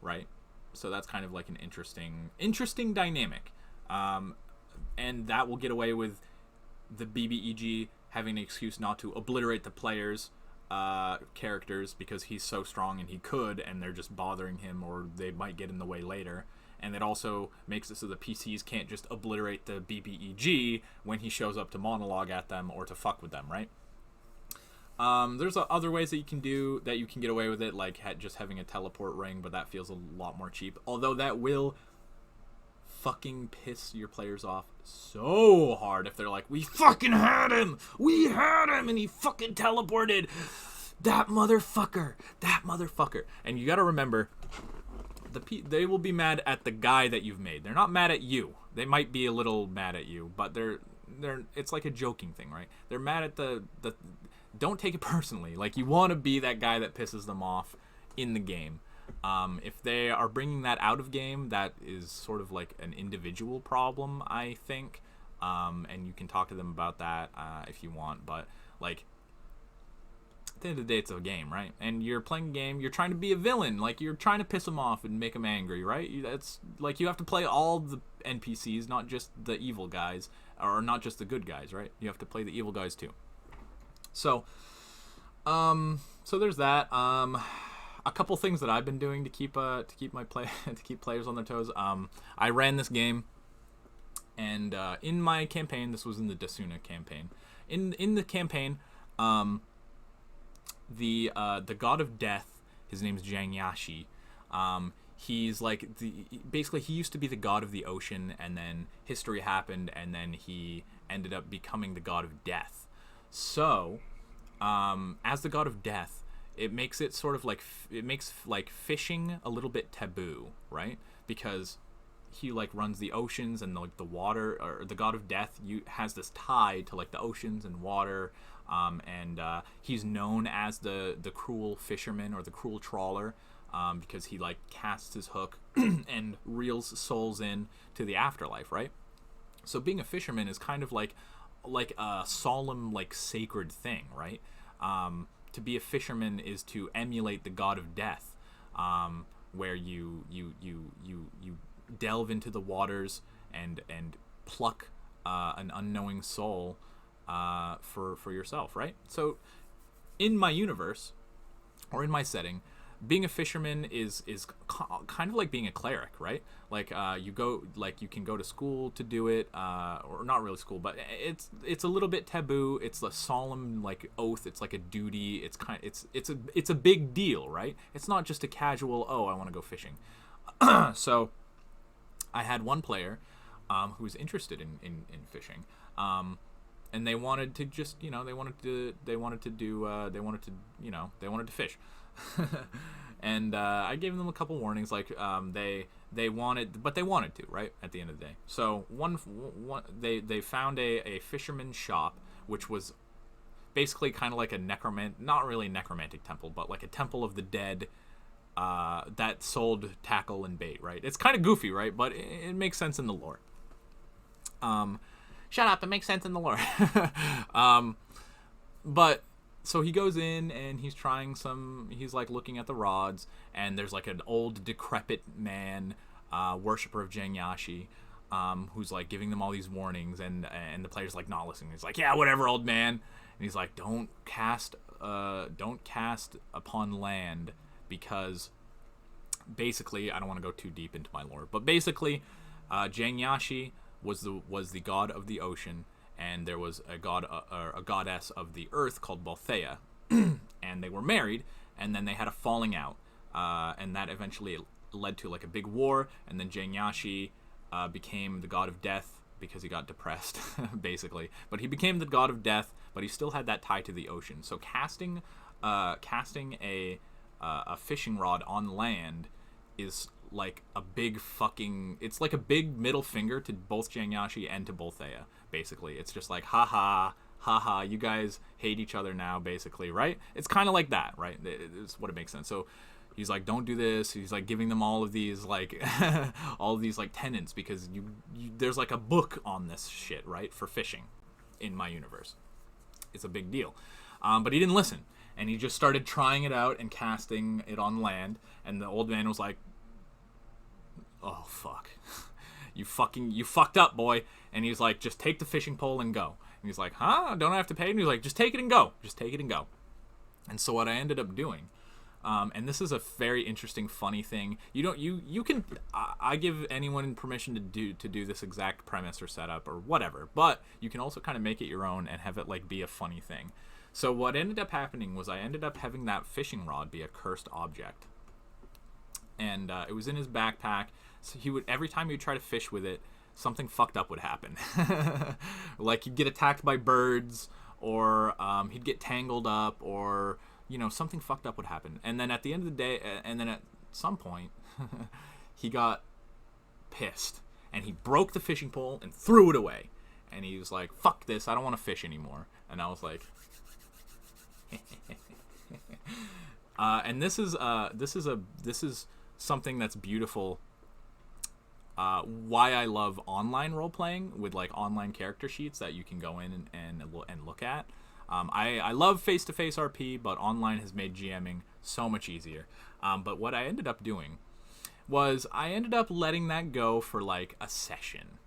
right? So that's kind of like an interesting dynamic. And that will get away with the BBEG having an excuse not to obliterate the players' characters because he's so strong and he could, and they're just bothering him, or they might get in the way later. And it also makes it so the PCs can't just obliterate the BBEG when he shows up to monologue at them or to fuck with them, right? There's other ways that you can get away with it, like just having a teleport ring, but that feels a lot more cheap. Although that will fucking piss your players off so hard if they're like, we fucking had him, and he fucking teleported. That motherfucker. And you gotta remember, they will be mad at the guy that you've made. They're not mad at you. They might be a little mad at you, but it's like a joking thing, right? They're mad at the don't take it personally. Like, you want to be that guy that pisses them off in the game. If they are bringing that out of game, that is sort of like an individual problem, I think. And you can talk to them about that if you want. But, like, at the end of the day, it's a game, right? And you're playing a game, you're trying to be a villain. Like, you're trying to piss them off and make them angry, right? That's like, you have to play all the NPCs, not just the evil guys, or not just the good guys, right? You have to play the evil guys too. So there's that. A couple things that I've been doing to keep players on their toes. I ran this game, and in my campaign, this was in the Dasuna campaign. In the campaign, the god of death, his name is Jangyashi. He's like basically he used to be the god of the ocean, and then history happened, and then he ended up becoming the god of death. So, as the god of death, it makes it sort of like, it makes like fishing a little bit taboo, right? Because he like runs the oceans and like the water, or the god of death has this tie to like the oceans and water, and he's known as the cruel fisherman or the cruel trawler, because he like casts his hook and reels souls in to the afterlife, right? So being a fisherman is kind of like a solemn, like sacred thing, right? To be a fisherman is to emulate the god of death, where you delve into the waters and pluck an unknowing soul for yourself, right? So in my universe, or in my setting, being a fisherman is kind of like being a cleric, right? Like you can go to school to do it, or not really school, but it's a little bit taboo. It's a solemn like oath. It's like a duty. It's a big deal, right? It's not just a casual, oh, I want to go fishing. So I had one player who was interested in fishing, and they wanted to just they wanted to fish. And I gave them a couple warnings, like they wanted to, right, at the end of the day. So they found a fisherman's shop, which was basically kind of like a not really necromantic temple, but like a temple of the dead that sold tackle and bait, right? It's kind of goofy, right? But it makes sense in the lore. Shut up, it makes sense in the lore. But so he goes in and he's like looking at the rods, and there's like an old decrepit man, worshiper of Jangyashi, who's like giving them all these warnings, and the player's like not listening. He's like, yeah, whatever, old man. And he's like, don't cast upon land, because basically, I don't want to go too deep into my lore, but basically, Jangyashi was the god of the ocean, and there was a goddess of the earth called Balthea, and they were married, and then they had a falling out, and that eventually led to like a big war, and then Jangyashi became the god of death because he got depressed, basically. But he became the god of death, but he still had that tie to the ocean. So casting a fishing rod on land is like a big it's like a big middle finger to both Jangyashi and to Balthea, basically. It's just like, haha, you guys hate each other now, basically, right? It's kind of like that, right? It's what it makes sense. So He's like, don't do this. He's like giving them all of these like all of these like tenets, because you there's like a book on this shit, right, for fishing in my universe. It's a big deal. But he didn't listen, and he just started trying it out and casting it on land. And the old man was like, oh fuck, you fucked up, boy. And he's like, just take the fishing pole and go. And he's like, huh? Don't I have to pay? And he's like, just take it and go. Just take it and go. And so what I ended up doing, and this is a very interesting, funny thing. You can. I give anyone permission to do this exact premise or setup or whatever, but you can also kind of make it your own and have it like be a funny thing. So what ended up happening was I ended up having that fishing rod be a cursed object, and it was in his backpack. So he would, every time he would try to fish with it, something fucked up would happen. Like he'd get attacked by birds, or he'd get tangled up, or something fucked up would happen. And then at the end of the day, and then at some point, he got pissed, and he broke the fishing pole and threw it away. And he was like, fuck this, I don't want to fish anymore. And I was like, and this is something that's beautiful. Why I love online role playing with like online character sheets that you can go in and look at. I love face-to-face RP, but online has made GMing so much easier. But what I ended up doing was I ended up letting that go for like a session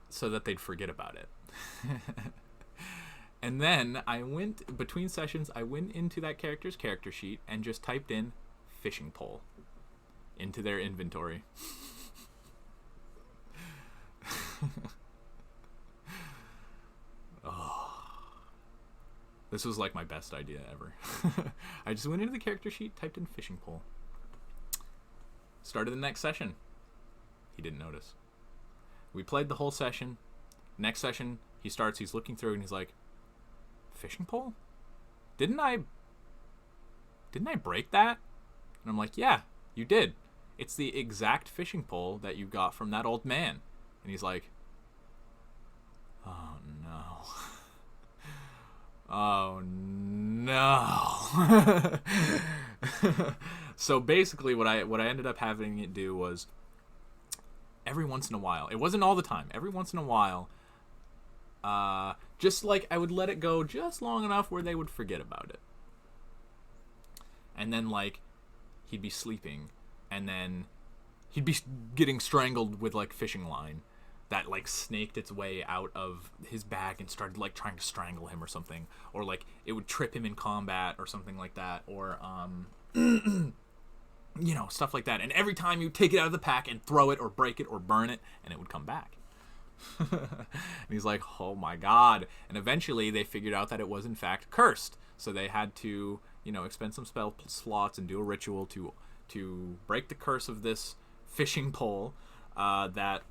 so that they'd forget about it. And then between sessions, I went into that character's character sheet and just typed in fishing pole into their inventory. Oh. This was like my best idea ever. I just went into the character sheet, typed in fishing pole. Started the next session. He didn't notice. We played the whole session. Next session, he's looking through and he's like, fishing pole? Didn't I break that? And I'm like, yeah, you did. It's the exact fishing pole that you got from that old man. And he's like, oh no. Oh no. So basically what I ended up having it do was, every once in a while, it wasn't all the time, every once in a while, just like I would let it go just long enough where they would forget about it. And then like he'd be sleeping, and then he'd be getting strangled with like fishing line that like snaked its way out of his bag and started like trying to strangle him or something, or like it would trip him in combat or something like that, or stuff like that. And every time you take it out of the pack and throw it or break it or burn it, and it would come back. And he's like, oh my god. And eventually they figured out that it was in fact cursed, so they had to expend some spell slots and do a ritual to break the curse of this fishing pole that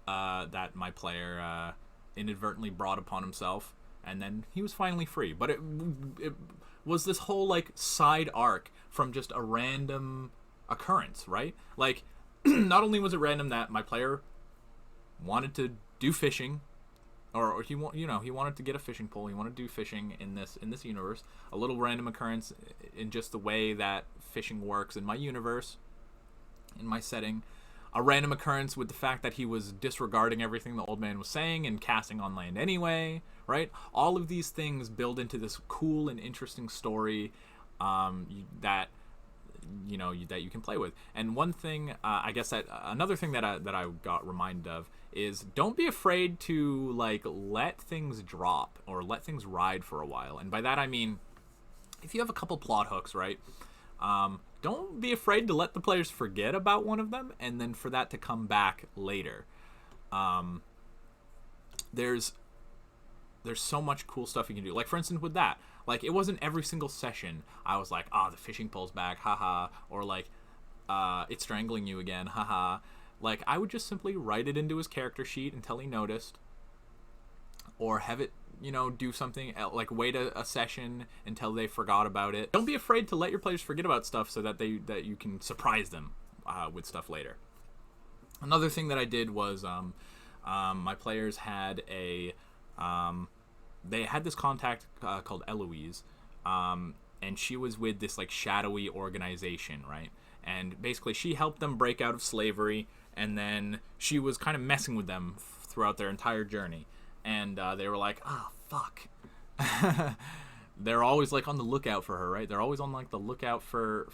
my player inadvertently brought upon himself, and then he was finally free. But it was this whole like side arc from just a random occurrence, right? Like not only was it random that my player wanted to do fishing, or he wanted to get a fishing pole, he wanted to do fishing in this universe, a little random occurrence in just the way that fishing works in my universe, in my setting. A random occurrence with the fact that he was disregarding everything the old man was saying and casting on land anyway, right? All of these things build into this cool and interesting story that you can play with. And one thing, I guess that another thing that I got reminded of is, don't be afraid to like let things drop or let things ride for a while. And by that I mean, if you have a couple plot hooks, right? Don't be afraid to let the players forget about one of them, and then for that to come back later. There's so much cool stuff you can do. Like, for instance, with that, like, it wasn't every single session I was like, the fishing pole's back, haha, or like, it's strangling you again, haha. Like, I would just simply write it into his character sheet until he noticed, or have it do something, like wait a session until they forgot about it. Don't be afraid to let your players forget about stuff so that you can surprise them with stuff later. Another thing that I did was my players had they had this contact called Eloise, and she was with this like shadowy organization, right? And basically she helped them break out of slavery, and then she was kind of messing with them throughout their entire journey. And they were like, oh, fuck. They're always like on the lookout for her, right? They're always on like the lookout for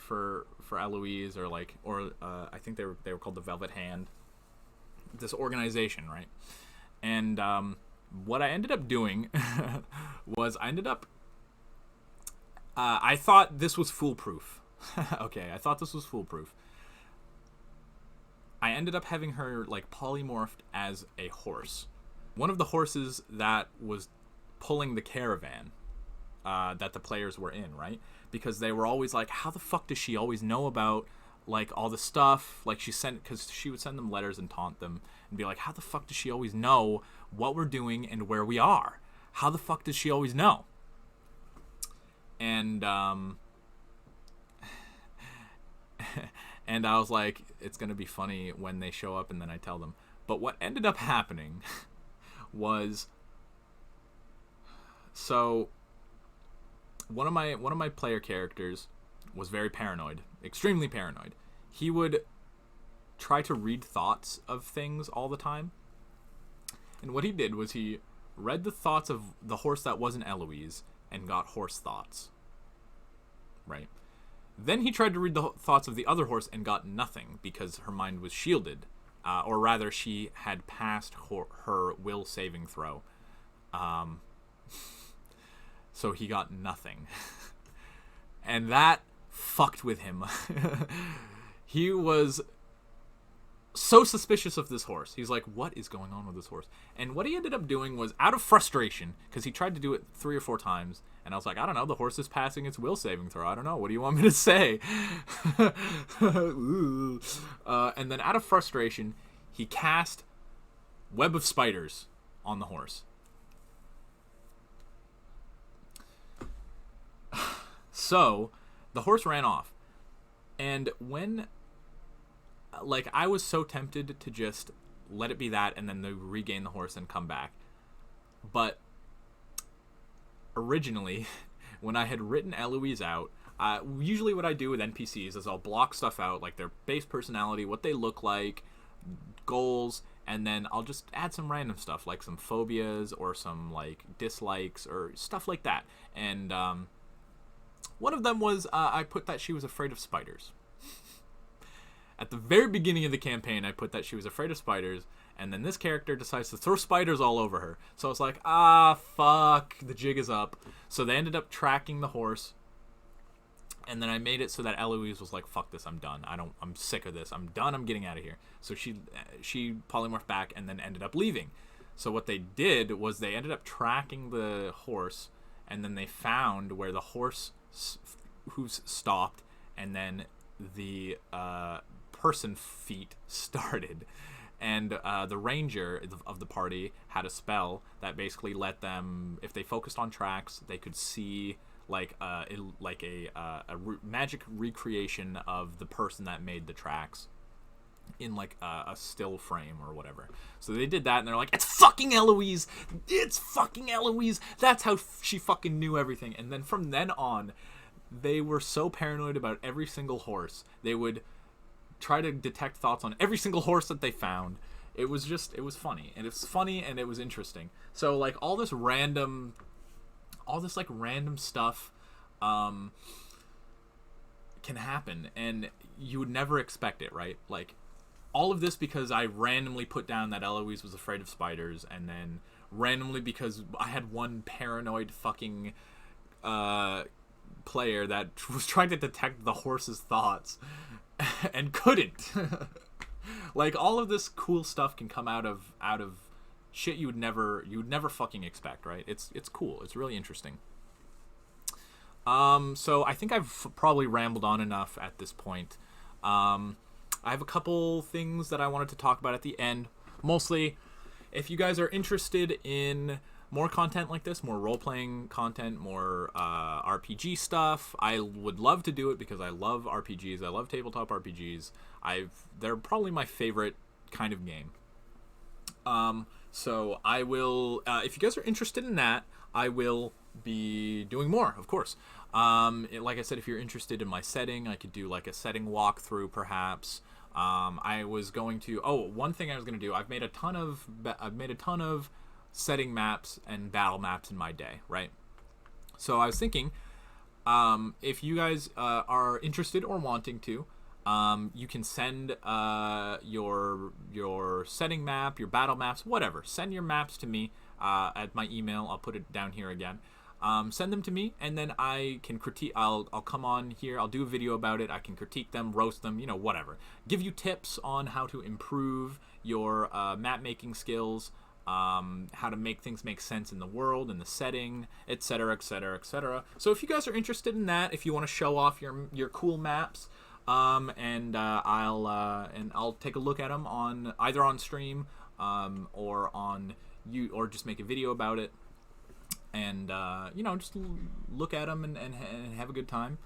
Eloise, or I think they were called the Velvet Hand. This organization, right? And what I ended up doing was I thought this was foolproof. Okay, I thought this was foolproof. I ended up having her like polymorphed as a horse. One of the horses that was pulling the caravan that the players were in, right? Because they were always like, how the fuck does she always know about like all the stuff? Like because she would send them letters and taunt them and be like, how the fuck does she always know what we're doing and where we are? How the fuck does she always know? And and I was like, it's gonna be funny when they show up and then I tell them. But what ended up happening was, so one of my player characters was very paranoid, extremely paranoid. He would try to read thoughts of things all the time. And what he did was he read the thoughts of the horse that wasn't Eloise and got horse thoughts. Right? Then he tried to read the thoughts of the other horse and got nothing because her mind was shielded. Or rather, she had passed her will saving throw. So he got nothing. And that fucked with him. He was so suspicious of this horse. He's like, what is going on with this horse? And what he ended up doing was, out of frustration, because he tried to do it 3 or 4 times, and I was like, I don't know, the horse is passing its will saving throw. I don't know. What do you want me to say? And then out of frustration, he cast Web of Spiders on the horse. So the horse ran off. And when, like, I was so tempted to just let it be that and then regain the horse and come back. But originally, when I had written Eloise out, usually what I do with NPCs is I'll block stuff out, like their base personality, what they look like, goals, and then I'll just add some random stuff, like some phobias or some, like, dislikes or stuff like that. And one of them was I put that she was afraid of spiders. At the very beginning of the campaign, I put that she was afraid of spiders, and then this character decides to throw spiders all over her. So I was like, fuck, the jig is up. So they ended up tracking the horse, and then I made it so that Eloise was like, fuck this, I'm done. I'm sick of this. I'm done. I'm getting out of here. So she polymorphed back and then ended up leaving. So what they did was they ended up tracking the horse, and then they found where the horse hooves stopped, and then the person feet started. And the ranger of the party had a spell that basically let them, if they focused on tracks, they could see like a magic recreation of the person that made the tracks in like a still frame or whatever. So they did that, and they're like, it's fucking Eloise! It's fucking Eloise! That's how she fucking knew everything. And then from then on, they were so paranoid about every single horse. They would try to detect thoughts on every single horse that they found. It was funny. And it's funny and it was interesting. So like all this random stuff can happen, and you would never expect it, right? Like all of this because I randomly put down that Eloise was afraid of spiders, and then randomly because I had one paranoid fucking player that was trying to detect the horse's thoughts and couldn't. Like all of this cool stuff can come out of shit you would never fucking expect, right? It's cool. It's really interesting. So I think I've probably rambled on enough at this point. I have a couple things that I wanted to talk about at the end. Mostly, if you guys are interested in more content like this, more role-playing content, more RPG stuff, I would love to do it because I love RPGs. I love tabletop RPGs. They're probably my favorite kind of game. So I will, if you guys are interested in that, I will be doing more, of course. Like I said, if you're interested in my setting, I could do like a setting walkthrough, perhaps. I was going to. Oh, one thing I was going to do. I've made a ton of setting maps and battle maps in my day, right? So I was thinking, if you guys are interested or wanting to, you can send your setting map, your battle maps, whatever. Send your maps to me at my email. I'll put it down here again. Send them to me, and then I can critique. I'll come on here. I'll do a video about it. I can critique them, roast them, whatever. Give you tips on how to improve your map making skills, how to make things make sense in the world, in the setting, etc., etc., etc. So if you guys are interested in that, if you want to show off your cool maps, I'll take a look at them on either on stream, or on or just make a video about it. And just look at them and have a good time,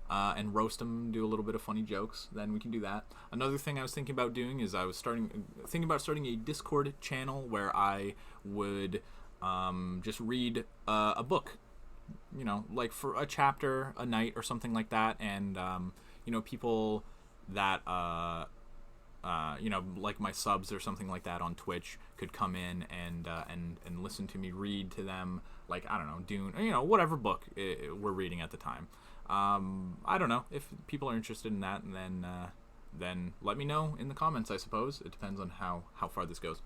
and roast them, do a little bit of funny jokes. Then we can do that. Another thing I was thinking about doing is I was thinking about starting a Discord channel where I would just read a book, like for a chapter a night or something like that, and people that like my subs or something like that on Twitch could come in and listen to me read to them, like, I don't know, Dune, whatever book we're reading at the time. I don't know if people are interested in that, and then let me know in the comments. I suppose it depends on how far this goes.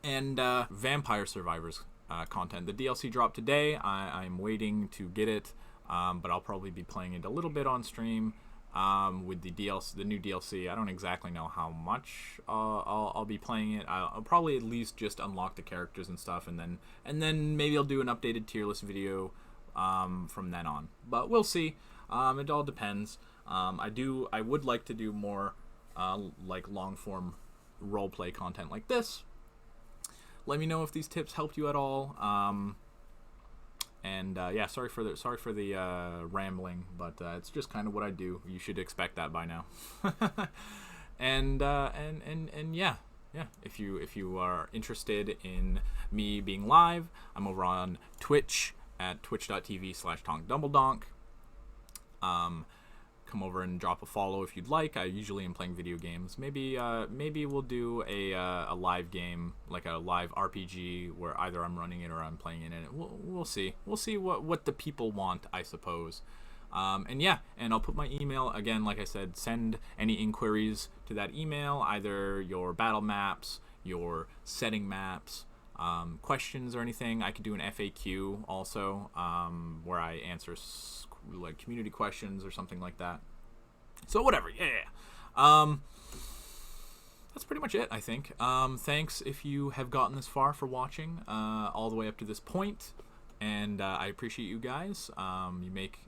And Vampire Survivors content. The DLC dropped today. I'm waiting to get it, but I'll probably be playing it a little bit on stream. With the DLC, the new DLC, I don't exactly know how much I'll be playing it. I'll probably at least just unlock the characters and stuff, and then maybe I'll do an updated tier list video from then on. But we'll see. It all depends. I would like to do more like long form roleplay content like this. Let me know if these tips helped you at all. And yeah, sorry for the rambling, but it's just kind of what I do. You should expect that by now. and yeah. If you are interested in me being live, I'm over on Twitch at twitch.tv/TonkDumbledonk. Come over and drop a follow if you'd like. I usually am playing video games. Maybe we'll do a live game, like a live RPG, where either I'm running it or I'm playing it in it. We'll see. We'll see what the people want, I suppose. And I'll put my email again. Like I said, send any inquiries to that email, either your battle maps, your setting maps, questions or anything. I could do an FAQ also, where I answer like community questions or something like that. So whatever. That's pretty much it, I think. Thanks if you have gotten this far for watching all the way up to this point, and I appreciate you guys. You make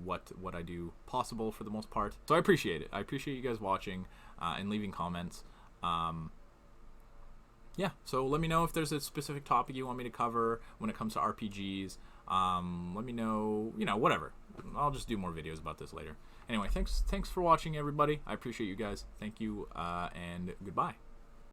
what I do possible for the most part, so I appreciate it. I appreciate you guys watching and leaving comments. So let me know if there's a specific topic you want me to cover when it comes to RPGs. Let me know, whatever. I'll just do more videos about this later. Anyway, thanks for watching, everybody. I appreciate you guys. Thank you, and goodbye.